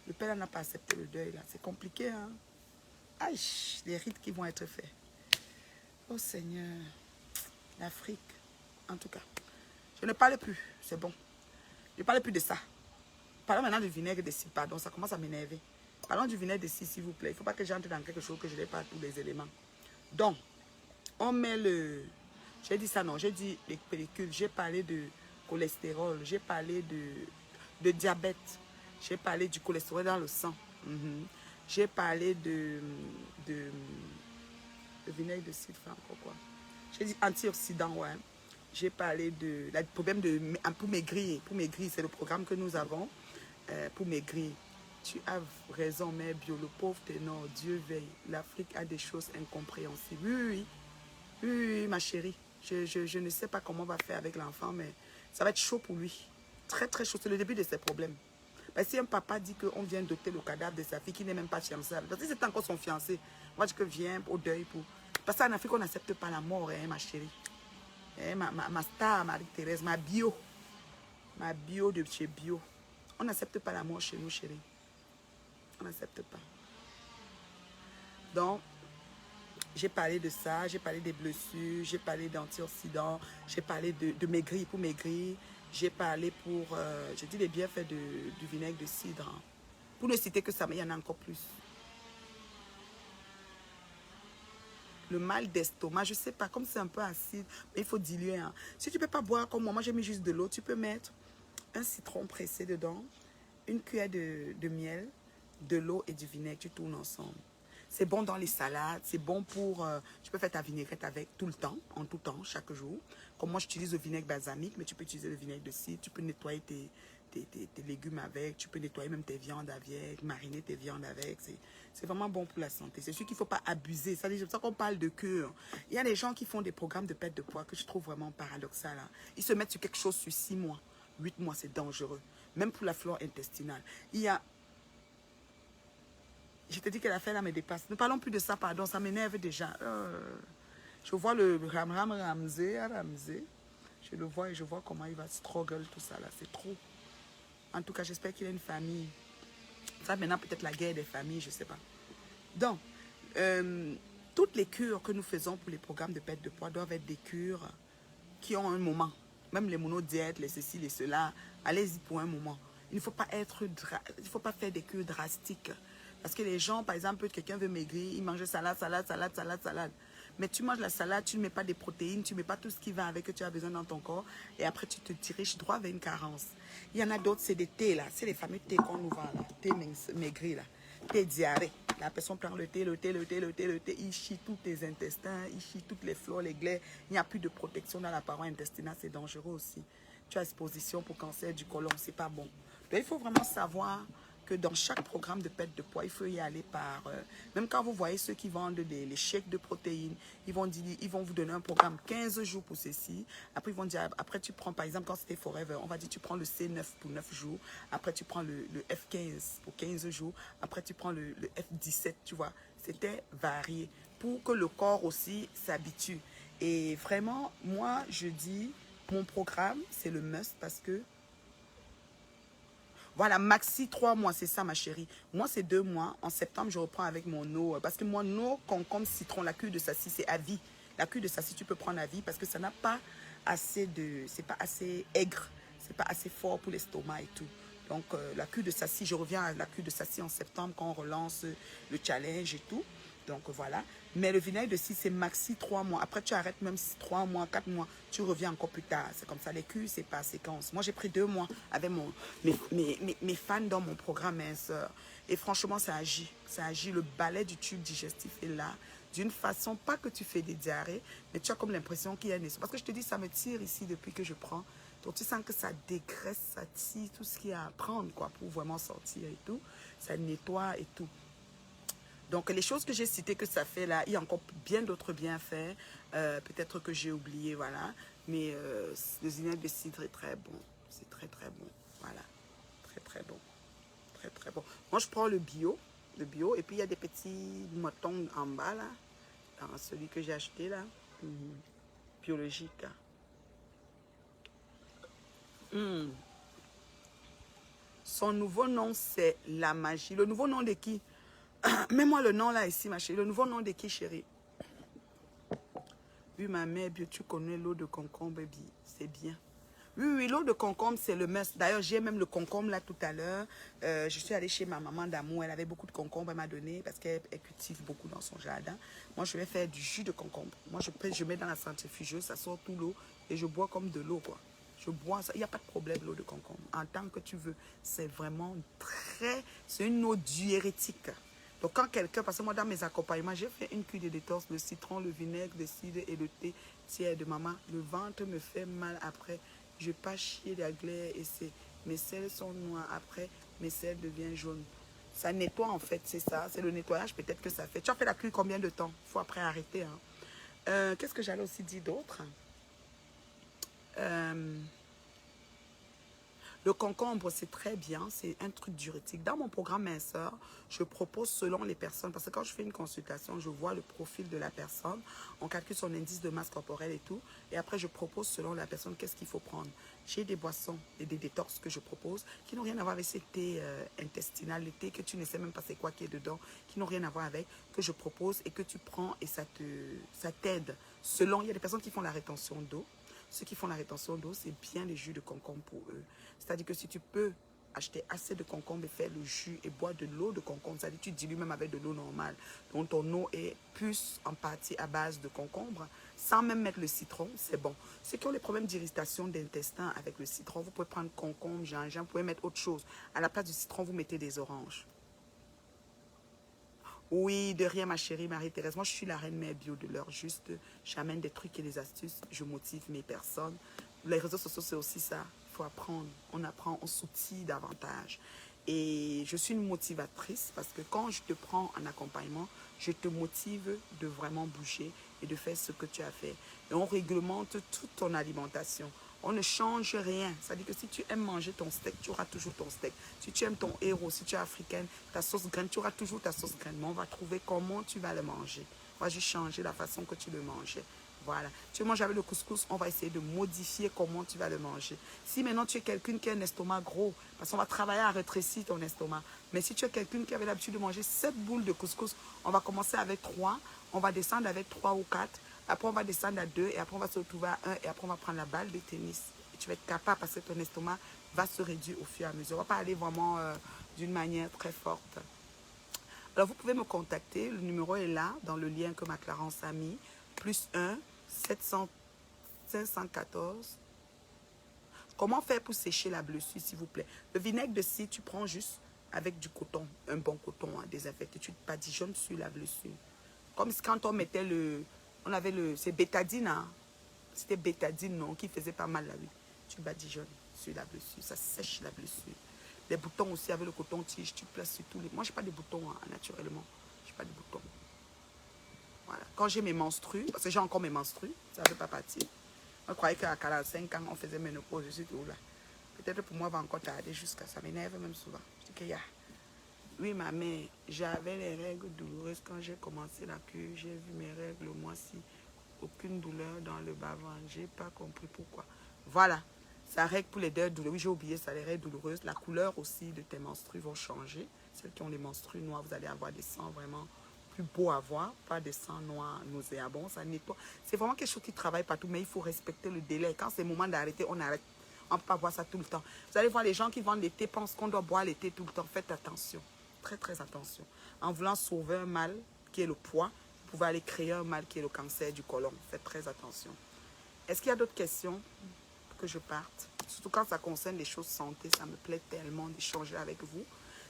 Le père n'a pas accepté le deuil, là. C'est compliqué, hein. Aïe, les rites qui vont être faits. Oh Seigneur, l'Afrique, en tout cas. Je ne parle plus, c'est bon. Je ne parle plus de ça. Parlons maintenant du vinaigre de cidre, pardon, ça commence à m'énerver. Parlons du vinaigre de cidre, s'il vous plaît. Il ne faut pas que j'entre dans quelque chose que je n'ai pas tous les éléments. Donc, on met le... J'ai dit ça, non, j'ai dit les pellicules, j'ai parlé de cholestérol, j'ai parlé de diabète, j'ai parlé du cholestérol dans le sang. J'ai parlé de vinaigre de cidre, encore quoi. J'ai dit antioxydant, ouais. J'ai parlé de la problème de pour maigrir. Pour maigrir, c'est le programme que nous avons pour maigrir. Tu as raison, mais bio, le pauvre ténor, Dieu veille. L'Afrique a des choses incompréhensibles. Oui, oui, oui, oui, ma chérie. Je ne sais pas comment on va faire avec l'enfant, mais ça va être chaud pour lui. Très, très chaud. C'est le début de ses problèmes. Parce que si un papa dit qu'on vient doter le cadavre de sa fille qui n'est même pas fiancée, parce que c'est encore son fiancé, moi je dis que viens au deuil pour... Parce qu'en Afrique, on n'accepte pas la mort, hein, ma chérie. Hein, ma star, Marie-Thérèse, ma bio de chez Bio. On n'accepte pas la mort chez nous, chérie. On n'accepte pas. Donc, j'ai parlé de ça, j'ai parlé des blessures, j'ai parlé d'antioxydants, j'ai parlé de maigrir pour maigrir, j'ai parlé pour, j'ai dit les bienfaits du vinaigre de cidre. Hein. Pour ne citer que ça, mais il y en a encore plus. Le mal d'estomac, je ne sais pas, comme c'est un peu acide, mais il faut diluer. Hein. Si tu ne peux pas boire comme moi j'ai mis juste de l'eau, tu peux mettre un citron pressé dedans, une cuillère de miel, de l'eau et du vinaigre, tu tournes ensemble. C'est bon dans les salades, c'est bon pour... tu peux faire ta vinaigrette avec tout le temps, en tout temps, chaque jour. Comme moi, j'utilise le vinaigre balsamique, mais tu peux utiliser le vinaigre de cidre, tu peux nettoyer tes légumes avec, tu peux nettoyer même tes viandes avec, mariner tes viandes avec. C'est vraiment bon pour la santé. C'est sûr qu'il ne faut pas abuser. C'est pour ça qu'on parle de cure. Il y a des gens qui font des programmes de perte de poids que je trouve vraiment paradoxal. Hein. Ils se mettent sur quelque chose sur 6 mois. 8 mois, c'est dangereux. Même pour la flore intestinale. Il y a... Je te dis que l'affaire là me dépasse. Ne parlons plus de ça, pardon. Ça m'énerve déjà. Je vois le Ramsey. Je le vois et je vois comment il va struggle tout ça là. C'est trop. En tout cas, j'espère qu'il a une famille. Ça, maintenant, peut-être la guerre des familles, je ne sais pas. Donc, toutes les cures que nous faisons pour les programmes de perte de poids doivent être des cures qui ont un moment. Même les monodiètes, les ceci, les cela, allez-y pour un moment. Il ne faut pas faire des cures drastiques. Parce que les gens, par exemple, quelqu'un veut maigrir, il mange salade. Mais tu manges la salade, tu ne mets pas des protéines, tu ne mets pas tout ce qui va avec que tu as besoin dans ton corps. Et après, tu te diriges droit vers une carence. Il y en a d'autres, c'est des thés, là. C'est les fameux thés qu'on nous vend, là. Thé maigri, là. Thé diarrhée. La personne prend le thé, il chie tous tes intestins, il chie toutes les flores, les glaies. Il n'y a plus de protection dans la paroi intestinale, c'est dangereux aussi. Tu as exposition pour cancer du côlon, c'est pas bon. Donc, il faut vraiment savoir que dans chaque programme de perte de poids, il faut y aller par... même quand vous voyez ceux qui vendent les chèques de protéines, ils vont vous donner un programme 15 jours pour ceci. Après, ils vont dire, après tu prends, par exemple, quand c'était Forever, on va dire tu prends le C9 pour 9 jours. Après, tu prends le F15 pour 15 jours. Après, tu prends le F17, tu vois. C'était varié pour que le corps aussi s'habitue. Et vraiment, moi, je dis, mon programme, c'est le must parce que voilà, maxi 3 mois, c'est ça ma chérie. Moi, c'est 2 mois. En septembre, je reprends avec mon eau. Parce que mon eau, concombre, citron, la cure de Sassi, c'est à vie. La cure de Sassi, tu peux prendre à vie parce que ça n'a pas assez de... C'est pas assez aigre. C'est pas assez fort pour l'estomac et tout. Donc, la cure de Sassi, je reviens à la cure de Sassi en septembre quand on relance le challenge et tout. Donc, voilà. Mais le vinaigre de cidre, c'est maxi 3 mois. Après, tu arrêtes même 3 mois, 4 mois. Tu reviens encore plus tard. C'est comme ça. Les cures, c'est par séquence. Moi, j'ai pris 2 mois avec mes fans dans mon programme minceur. Et franchement, ça agit. Ça agit. Le balai du tube digestif est là. D'une façon, pas que tu fais des diarrhées, mais tu as comme l'impression qu'il y a une... Parce que je te dis, ça me tire ici depuis que je prends. Donc, tu sens que ça dégraisse, ça tire tout ce qu'il y a à prendre, quoi, pour vraiment sortir et tout. Ça nettoie et tout. Donc, les choses que j'ai citées que ça fait là, il y a encore bien d'autres bienfaits. Peut-être que j'ai oublié, voilà. Mais le vinaigre de cidre est très bon. C'est très, très bon. Voilà. Très, très bon. Très, très bon. Moi, je prends le bio. Et puis, il y a des petits moutons en bas, là. Dans celui que j'ai acheté, là. Biologique. Son nouveau nom, c'est La Magie. Le nouveau nom de qui? Mets-moi le nom là ici, ma chérie. Le nouveau nom de qui, chérie? Oui, ma mère, tu connais l'eau de concombre, baby. C'est bien. Oui, oui, l'eau de concombre, c'est le must. D'ailleurs, j'ai même le concombre là tout à l'heure. Je suis allée chez ma maman d'amour. Elle avait beaucoup de concombre, elle m'a donné parce qu'elle cultive beaucoup dans son jardin. Moi, je vais faire du jus de concombre. Moi, je mets dans la centrifugeuse, ça sort tout l'eau et je bois comme de l'eau, quoi. Je bois ça. Il n'y a pas de problème, l'eau de concombre. En tant que tu veux, c'est vraiment très... C'est une eau diurétique. Donc, quand quelqu'un... Parce que moi, dans mes accompagnements, j'ai fait une cuve de détox, le citron, le vinaigre, le cidre et le thé tiers de maman. Le ventre me fait mal après. Je pas chier la glaire et c'est... Mes selles sont noires. Après, mes selles deviennent jaunes. Ça nettoie, en fait, c'est ça. C'est le nettoyage, peut-être que ça fait. Tu as fait la cuve combien de temps? Il faut après arrêter. Hein. Qu'est-ce que j'allais aussi dire d'autre? Le concombre, c'est très bien, c'est un truc diurétique. Dans mon programme minceur, je propose selon les personnes, parce que quand je fais une consultation, je vois le profil de la personne, on calcule son indice de masse corporelle et tout, et après je propose selon la personne qu'est-ce qu'il faut prendre. J'ai des boissons et des détox que je propose qui n'ont rien à voir avec ces thés intestinales, les thés que tu ne sais même pas c'est quoi qui est dedans, qui n'ont rien à voir avec, que je propose et que tu prends et ça t'aide. Selon, il y a des personnes qui font la rétention d'eau. Ceux qui font la rétention d'eau, c'est bien les jus de concombre pour eux. C'est-à-dire que si tu peux acheter assez de concombre et faire le jus et boire de l'eau de concombre, c'est-à-dire que tu dilues même avec de l'eau normale. Donc ton eau est plus en partie à base de concombre, sans même mettre le citron, c'est bon. Ceux qui ont les problèmes d'irritation d'intestin avec le citron, vous pouvez prendre concombre, gingembre, vous pouvez mettre autre chose. À la place du citron, vous mettez des oranges. Oui, de rien, ma chérie Marie-Thérèse. Moi, je suis la reine mère bio de l'heure. Juste, j'amène des trucs et des astuces. Je motive mes personnes. Les réseaux sociaux, c'est aussi ça. Il faut apprendre. On apprend, on s'outille davantage. Et je suis une motivatrice parce que quand je te prends en accompagnement, je te motive de vraiment bouger et de faire ce que tu as fait. Et on réglemente toute ton alimentation. On ne change rien. C'est-à-dire que si tu aimes manger ton steak, tu auras toujours ton steak. Si tu aimes ton héros, si tu es africaine, ta sauce graine, tu auras toujours ta sauce graine. Mais on va trouver comment tu vas le manger. On va juste changer la façon que tu le manges. Voilà. Tu manges avec le couscous, on va essayer de modifier comment tu vas le manger. Si maintenant tu es quelqu'un qui a un estomac gros, parce qu'on va travailler à rétrécir ton estomac. Mais si tu es quelqu'un qui avait l'habitude de manger 7 boules de couscous, on va commencer avec 3, on va descendre avec 3 ou 4. Après, on va descendre à 2 et après, on va se retrouver à 1 et après, on va prendre la balle de tennis. Et tu vas être capable parce que ton estomac va se réduire au fur et à mesure. On ne va pas aller vraiment d'une manière très forte. Alors, vous pouvez me contacter. Le numéro est là, dans le lien que ma Clarence a mis. Plus 1 700 514. Comment faire pour sécher la blessure, s'il vous plaît? Le vinaigre de cidre, tu prends juste avec du coton, un bon coton à désinfecter. Tu badigeonnes sur la blessure. Comme quand on mettait on avait c'est bétadine, hein? C'était bétadine, non, qui faisait pas mal la vie. Tu badigeonnes sur la blessure, ça sèche la blessure. Les boutons aussi avec le coton-tige, tu places sur tous les... Moi, je n'ai pas de boutons, hein, naturellement. Je n'ai pas de boutons. Voilà. Quand j'ai mes menstrues, parce que j'ai encore mes menstrues, ça ne veut pas partir. On croyait qu'à 45 ans, on faisait ménopause, je suis tout là. Peut-être pour moi, on va encore tarder jusqu'à ça. M'énerve même souvent. Je dis que oui, ma mère, j'avais les règles douloureuses quand j'ai commencé la cure. J'ai vu mes règles le mois-ci. Aucune douleur dans le bas-ventre. Je n'ai pas compris pourquoi. Voilà. Ça règle pour les dents douloureuses. Oui, j'ai oublié ça, les règles douloureuses. La couleur aussi de tes menstrues vont changer. Celles qui ont les menstrues noires, vous allez avoir des sangs vraiment plus beaux à voir. Pas des sangs noirs nauséabonds. Ça nettoie. C'est vraiment quelque chose qui travaille partout, mais il faut respecter le délai. Quand c'est le moment d'arrêter, on arrête. On ne peut pas boire ça tout le temps. Vous allez voir, les gens qui vendent les thés pensent qu'on doit boire les thés tout le temps. Faites attention. Très, très attention. En voulant sauver un mal qui est le poids, vous pouvez aller créer un mal qui est le cancer du côlon. Faites très attention. Est-ce qu'il y a d'autres questions pour que je parte? Surtout quand ça concerne les choses santé, ça me plaît tellement d'échanger avec vous.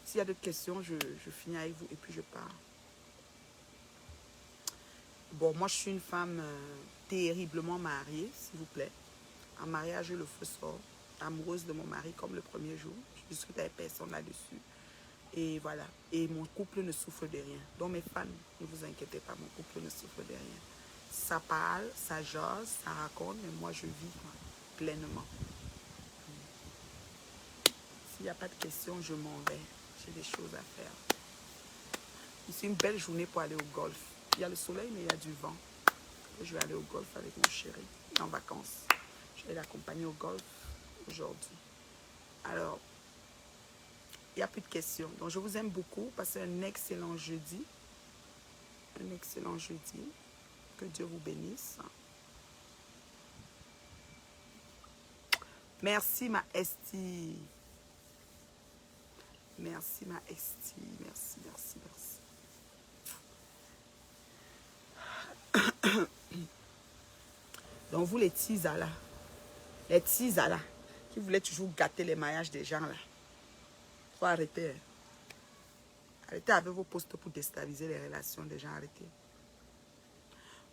S'il y a d'autres questions, je finis avec vous et puis je pars. Bon, moi, je suis une femme terriblement mariée, s'il vous plaît. En mariage, le feu sort. Amoureuse de mon mari comme le premier jour. Je discute avec personne là-dessus. Et voilà. Et mon couple ne souffre de rien. Donc mes fans, ne vous inquiétez pas, mon couple ne souffre de rien. Ça parle, ça jase, ça raconte, mais moi je vis pleinement. S'il n'y a pas de questions, je m'en vais. J'ai des choses à faire. C'est une belle journée pour aller au golf. Il y a le soleil, mais il y a du vent. Je vais aller au golf avec mon chéri, en vacances. Je vais l'accompagner au golf aujourd'hui. Alors, Il n'y a plus de questions. Donc, je vous aime beaucoup. Passez un excellent jeudi. Un excellent jeudi. Que Dieu vous bénisse. Merci, ma Esti. Merci, ma Esti. Merci, merci, merci. Donc, vous, les tisas là. Les tisas là. Qui voulaient toujours gâter les maillages des gens là. Faut arrêter. Arrêtez avec vos postes pour déstabiliser les relations des gens. Arrêtez.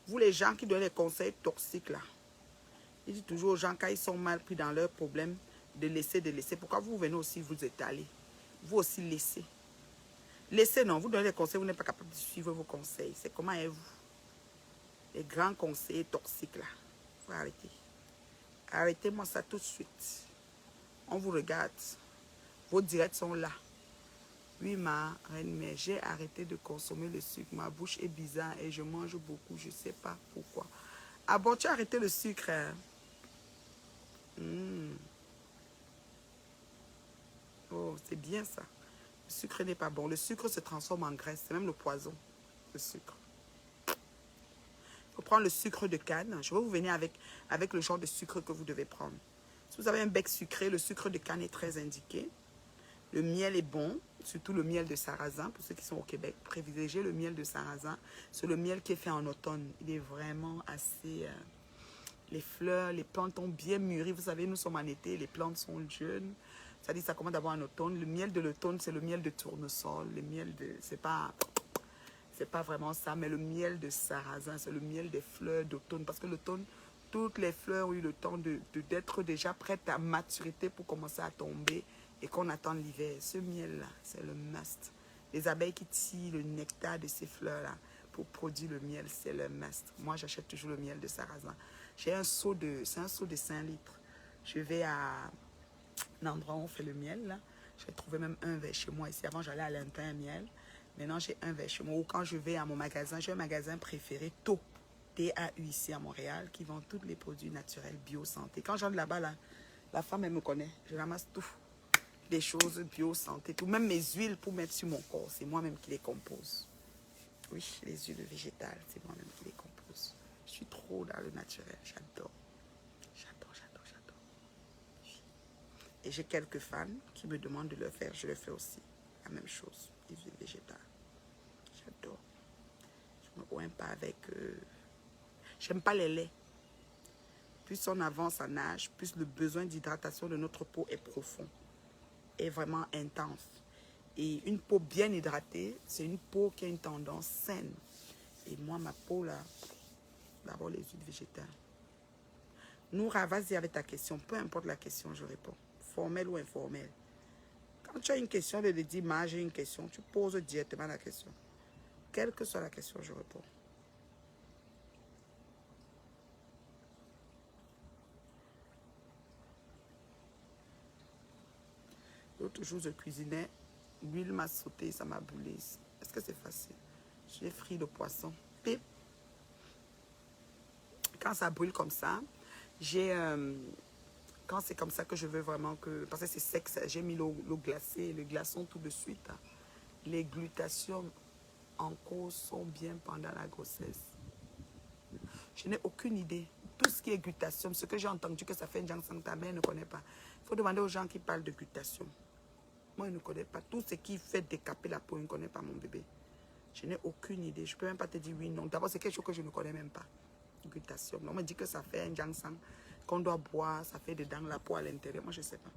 Vous, les gens qui donnent les conseils toxiques là. Ils disent toujours aux gens, quand ils sont mal pris dans leurs problèmes, de laisser, de laisser. Pourquoi vous venez aussi vous étaler? Vous aussi laissez. Laissez, non. Vous donnez des conseils, vous n'êtes pas capable de suivre vos conseils. C'est comment êtes-vous? Les grands conseils toxiques là. Il faut arrêter. Arrêtez-moi ça tout de suite. On vous regarde. Vos directs sont là. Oui, ma reine, mais j'ai arrêté de consommer le sucre. Ma bouche est bizarre et je mange beaucoup. Je ne sais pas pourquoi. Ah bon, tu as arrêté le sucre, hein? Oh, c'est bien ça. Le sucre n'est pas bon. Le sucre se transforme en graisse. C'est même le poison, le sucre. Il faut prendre le sucre de canne. Je vais vous venir avec le genre de sucre que vous devez prendre. Si vous avez un bec sucré, le sucre de canne est très indiqué. Le miel est bon, surtout le miel de sarrasin. Pour ceux qui sont au Québec, privilégiez le miel de sarrasin. C'est le miel qui est fait en automne. Il est vraiment assez... les fleurs, les plantes ont bien mûri. Vous savez, nous sommes en été, les plantes sont jeunes. Ça dit ça commence d'abord en automne. Le miel de l'automne, c'est le miel de tournesol. Le miel de... C'est pas vraiment ça, mais le miel de sarrasin, c'est le miel des fleurs d'automne. Parce que l'automne, toutes les fleurs ont eu le temps d'être déjà prêtes à maturité pour commencer à tomber et qu'on attend l'hiver. Ce miel-là, c'est le must. Les abeilles qui tirent le nectar de ces fleurs-là pour produire le miel, c'est le must. Moi, j'achète toujours le miel de sarrasin. J'ai un seau c'est un seau de 5 litres. Je vais à un endroit où on fait le miel, là. J'ai trouvé même un verre chez moi ici. Avant, j'allais à l'Intin miel. Maintenant, j'ai un verre chez moi. Ou quand je vais à mon magasin, j'ai un magasin préféré, TAU, T-A-U ici à Montréal, qui vend tous les produits naturels, bio, santé. Quand j'entre là-bas, là, la femme, elle me connaît. Je ramasse tout. Des choses bio, santé, tout. Même mes huiles pour mettre sur mon corps, c'est moi-même qui les compose. Oui, les huiles végétales, c'est moi-même qui les compose. Je suis trop dans le naturel. J'adore. J'adore, j'adore, j'adore. Oui. Et j'ai quelques fans qui me demandent de le faire. Je le fais aussi. La même chose. Les huiles végétales. J'adore. Je ne me oins pas avec... J'aime pas les laits. Plus on avance en âge, plus le besoin d'hydratation de notre peau est profond. Est vraiment intense. Et une peau bien hydratée, c'est une peau qui a une tendance saine. Et moi, ma peau, là, d'abord les huiles végétales. Noura, vas-y avec ta question. Peu importe la question, je réponds. Formelle ou informelle. Quand tu as une question de dire, ma, j'ai une question, tu poses directement la question. Quelle que soit la question, je réponds. L'autre jour, je cuisinais. L'huile m'a sauté, ça m'a brûlé. Est-ce que c'est facile? J'ai frit le poisson. Pip. Quand ça brûle comme ça, quand c'est comme ça que je veux vraiment que... Parce que c'est sec, j'ai mis l'eau glacée, le glaçon tout de suite. Les glutations en cause sont bien pendant la grossesse. Je n'ai aucune idée. Tout ce qui est glutation, ce que j'ai entendu que ça fait un Jiangsang, ta mère ne connaît pas. Il faut demander aux gens qui parlent de glutation. Moi, je ne connais pas. Tout ce qui fait décaper la peau, je ne connais pas mon bébé. Je n'ai aucune idée. Je ne peux même pas te dire oui, non. D'abord, c'est quelque chose que je ne connais même pas. Glutation. On me dit que ça fait un Jiangsang qu'on doit boire, ça fait dedans la peau à l'intérieur. Moi, je ne sais pas.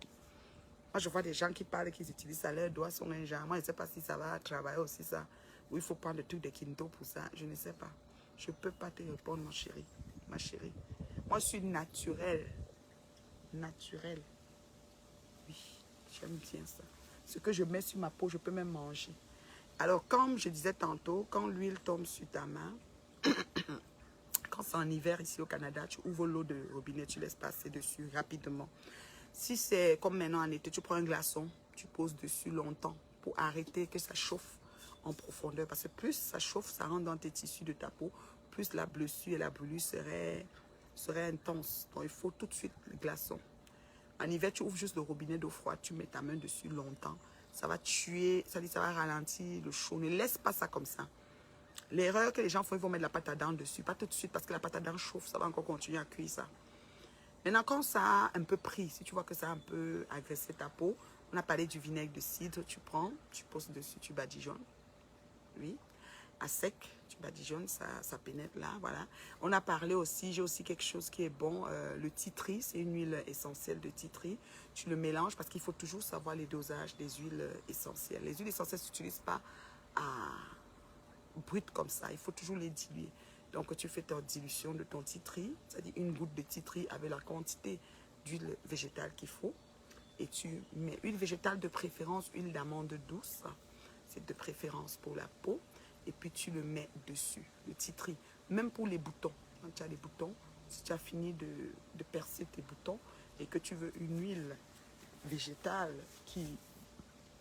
Moi, je vois des gens qui parlent, qui utilisent ça, leurs doigts sont un genre. Moi, je ne sais pas si ça va travailler aussi ça. Ou il faut prendre le truc de Kinto pour ça. Je ne sais pas. Je ne peux pas te répondre, mon chéri. Ma chérie. Moi, je suis naturelle. Naturelle. Oui, j'aime bien ça. Ce que je mets sur ma peau, je peux même manger. Alors, comme je disais tantôt, quand l'huile tombe sur ta main, quand c'est en hiver ici au Canada, tu ouvres l'eau de robinet, tu laisses passer dessus rapidement. Si c'est comme maintenant en été, tu prends un glaçon, tu poses dessus longtemps pour arrêter que ça chauffe en profondeur. Parce que plus ça chauffe, ça rentre dans tes tissus de ta peau, plus la blessure et la brûlure seraient intenses. Donc il faut tout de suite le glaçon. En hiver, tu ouvres juste le robinet d'eau froide, tu mets ta main dessus longtemps. ça va tuer, ça dit ça va ralentir le chaud. Ne laisse pas ça comme ça. L'erreur que les gens font, ils vont mettre la pâte à dents dessus. Pas tout de suite parce que la pâte à dents chauffe, ça va encore continuer à cuire ça. Maintenant, quand ça a un peu pris, si tu vois que ça a un peu agressé ta peau, on a parlé du vinaigre de cidre, tu prends, tu poses dessus, tu badigeonnes. Oui. À sec, tu badigeonnes, ça pénètre là, voilà. On a parlé aussi, j'ai aussi quelque chose qui est bon, le tea tree, c'est une huile essentielle de tea tree. Tu le mélanges parce qu'il faut toujours savoir les dosages des huiles essentielles. Les huiles essentielles ne s'utilisent pas brutes comme ça, il faut toujours les diluer. Donc tu fais ta dilution de ton tea tree, c'est-à-dire une goutte de tea tree avec la quantité d'huile végétale qu'il faut. Et tu mets huile végétale de préférence, huile d'amande douce, c'est de préférence pour la peau. Et puis tu le mets dessus, le tea tree. Même pour les boutons, quand tu as les boutons, si tu as fini de percer tes boutons et que tu veux une huile végétale,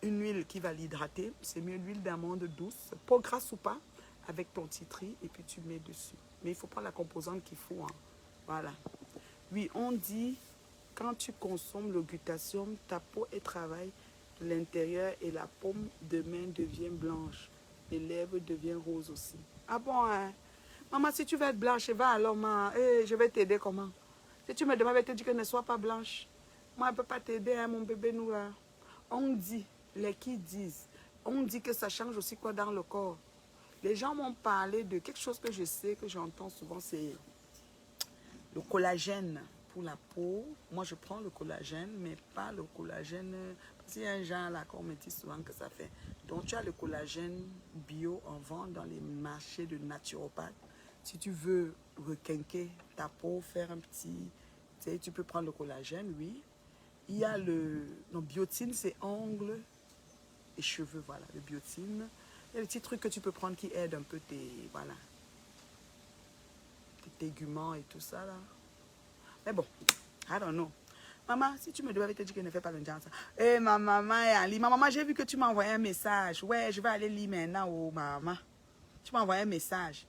une huile qui va l'hydrater, c'est mieux l'huile d'amande douce, peau grasse ou pas, avec ton tea tree et puis tu mets dessus. Mais il faut prendre la composante qu'il faut. Hein. Voilà. Oui, on dit, quand tu consommes le glutathium, ta peau est travaille, l'intérieur et la paume de main devient blanche. Les lèvres deviennent roses aussi. Ah bon, hein? Maman, si tu veux être blanche, va alors, je vais t'aider comment? Si tu me demandes, je vais te dire que ne sois pas blanche. Moi, je ne peux pas t'aider, hein, mon bébé, nous là. On dit, les qui disent, on dit que ça change aussi quoi dans le corps. Les gens m'ont parlé de quelque chose que je sais, que j'entends souvent, c'est le collagène pour la peau. Moi, je prends le collagène, mais pas le collagène. Parce qu'il y a un genre là qu'on me dit souvent que ça fait. Donc, tu as le collagène bio en vente dans les marchés de naturopathes. Si tu veux requinquer ta peau, faire un petit... Tu sais, tu peux prendre le collagène, oui. Il y a le... Non, biotine, c'est ongles et cheveux, voilà, le biotine. Il y a le petit truc que tu peux prendre qui aide un peu tes... Voilà. Tes téguments et tout ça, là. Mais bon, I don't know. Maman, si tu me devais te dire que ne fais pas le genre, ça. Eh, ma maman est en ligne. Ma maman, j'ai vu que tu m'as envoyé un message. Ouais, je vais aller lire maintenant, oh, maman. Tu m'as envoyé un message.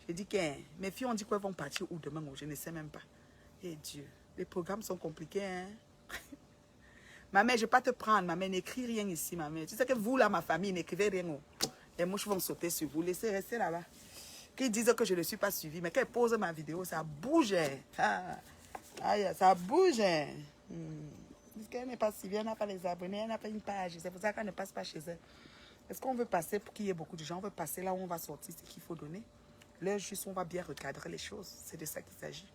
J'ai dit que mes filles ont dit qu'elles vont partir où demain, oh, je ne sais même pas. Eh Dieu, les programmes sont compliqués, hein. Ma mère, je ne vais pas te prendre, ma mère, n'écris rien ici, ma mère. Tu sais que vous, là, ma famille, n'écrivez rien. Oh. Les mouches vont sauter sur vous. Laissez rester là-bas. Qu'ils disent que je ne suis pas suivie, mais quand ils posent ma vidéo, ça bouge. Ah. Aïe, ça bouge. Parce qu'elle n'est pas suivie, elle n'a pas les abonnés, elle n'a pas une page. C'est pour ça qu'elle ne passe pas chez elle. Est-ce qu'on veut passer pour qu'il y ait beaucoup de gens? On veut passer là où on va sortir ce qu'il faut donner. Là, juste, on va bien recadrer les choses. C'est de ça qu'il s'agit.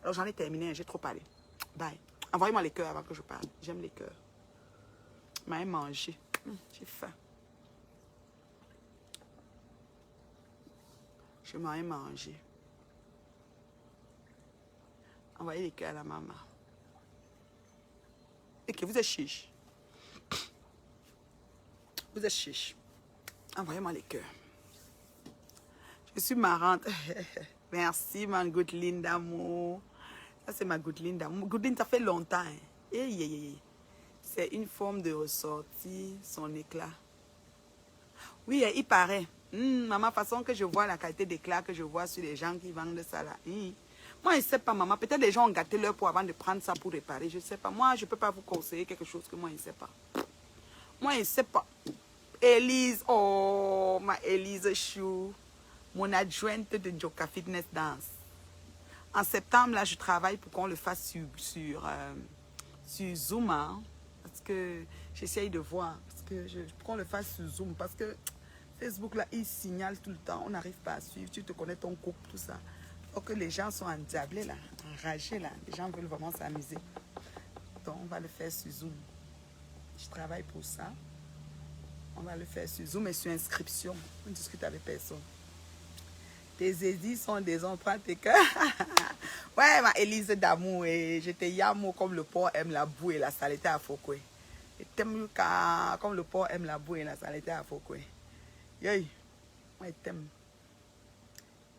Alors, j'en ai terminé. J'ai trop parlé. Bye. Envoyez-moi les cœurs avant que je parle. J'aime les cœurs. Je m'ai mangé. J'ai faim. Je m'en mangé. Envoyez les cœurs à la maman. Et que vous êtes chiche. Vous êtes chiche. Envoyez-moi les cœurs. Je suis marrante. Merci, ma Goudeline d'amour. Ça, c'est ma Goudeline d'amour. Goudeline, ça fait longtemps. Hein. C'est une forme de ressortir son éclat. Oui, il paraît. Maman, façon que je vois la qualité d'éclat que je vois sur les gens qui vendent ça là. Moi, je ne sais pas, maman. Peut-être les gens ont gâté leur peau avant de prendre ça pour réparer. Je ne sais pas. Moi, je ne peux pas vous conseiller quelque chose que moi, je ne sais pas. Moi, je ne sais pas. Élise, oh, ma Élise Chou, mon adjointe de Joka Fitness Dance. En septembre, là, je travaille pour qu'on le fasse sur Zoom. Hein, parce que j'essaye de voir. Parce que pour qu'on le fasse sur Zoom. Parce que Facebook, là, il signale tout le temps. On n'arrive pas à suivre. Tu te connais ton couple, tout ça. Donc, les gens sont endiablés, là, enragés, là. Les gens veulent vraiment s'amuser. Donc, on va le faire sur Zoom. Je travaille pour ça. On va le faire sur Zoom et sur inscription. On discute avec personne. Tes édits sont des emprunts, tes cœurs. Ouais, ma Élise d'amour. Et je te yamo comme le porc aime la boue et la saleté à Fokwe. Je t'aime comme le porc aime la boue et la saleté à Fokwe. Yoy, moi je t'aime.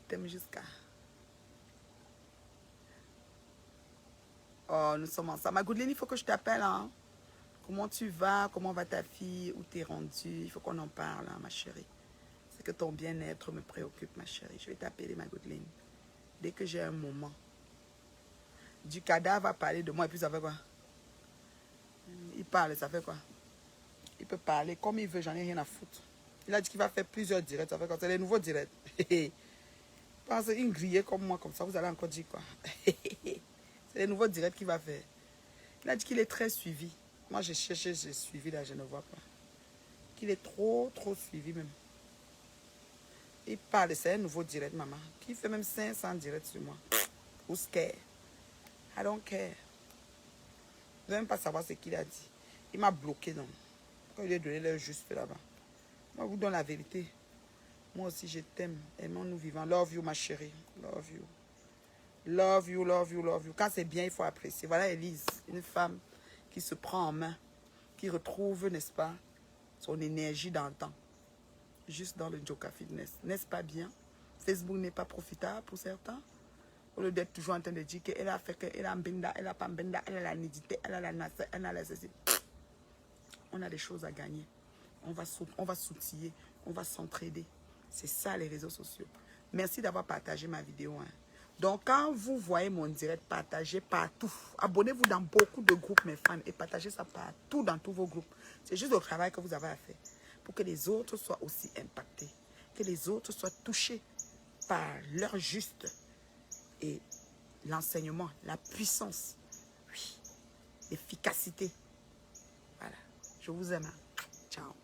Je t'aime jusqu'à. Oh, nous sommes ensemble. Ma Goudeline, il faut que je t'appelle, hein. Comment tu vas? Comment va ta fille? Où t'es rendue? Il faut qu'on en parle, hein, ma chérie. C'est que ton bien-être me préoccupe, ma chérie. Je vais t'appeler, ma Goudeline. Dès que j'ai un moment. Du cadavre va parler de moi et puis ça fait quoi? Il parle, ça fait quoi? Il peut parler comme il veut, j'en ai rien à foutre. Il a dit qu'il va faire plusieurs directs. Ça fait quand c'est les nouveaux directs. Pensez une grillée comme moi, comme ça, vous allez encore dire quoi. C'est les nouveaux directs qu'il va faire. Il a dit qu'il est très suivi. Moi, j'ai cherché, j'ai suivi là, je ne vois pas. Qu'il est trop suivi même. Il parle, c'est un nouveau direct, maman. Qui fait même 500 directs sur moi. Who's care? I don't care. Je ne veux même pas savoir ce qu'il a dit. Il m'a bloqué, non. Quand il lui a donné l'heure juste là-bas. Moi, je vous donne la vérité. Moi aussi, je t'aime. Aimons-nous vivants. Love you, ma chérie. Love you. Love you, love you, love you. Quand c'est bien, il faut apprécier. Voilà Elise, une femme qui se prend en main, qui retrouve, n'est-ce pas, son énergie dans le temps. Juste dans le Njoka Fitness. N'est-ce pas bien? Facebook n'est pas profitable pour certains. Au lieu d'être toujours en train de dire qu'elle a fait qu'elle a mbenda, elle a pas mbenda, elle a la nudité, elle a la nasa, elle a la ceci. On a des choses à gagner. On va s'outiller, on va s'entraider. C'est ça les réseaux sociaux. Merci d'avoir partagé ma vidéo. Hein. Donc quand vous voyez mon direct, partagez partout. Abonnez-vous dans beaucoup de groupes, mes fans, et partagez ça partout dans tous vos groupes. C'est juste le travail que vous avez à faire pour que les autres soient aussi impactés, que les autres soient touchés par leur juste et l'enseignement, la puissance, oui, l'efficacité. Voilà. Je vous aime. Ciao.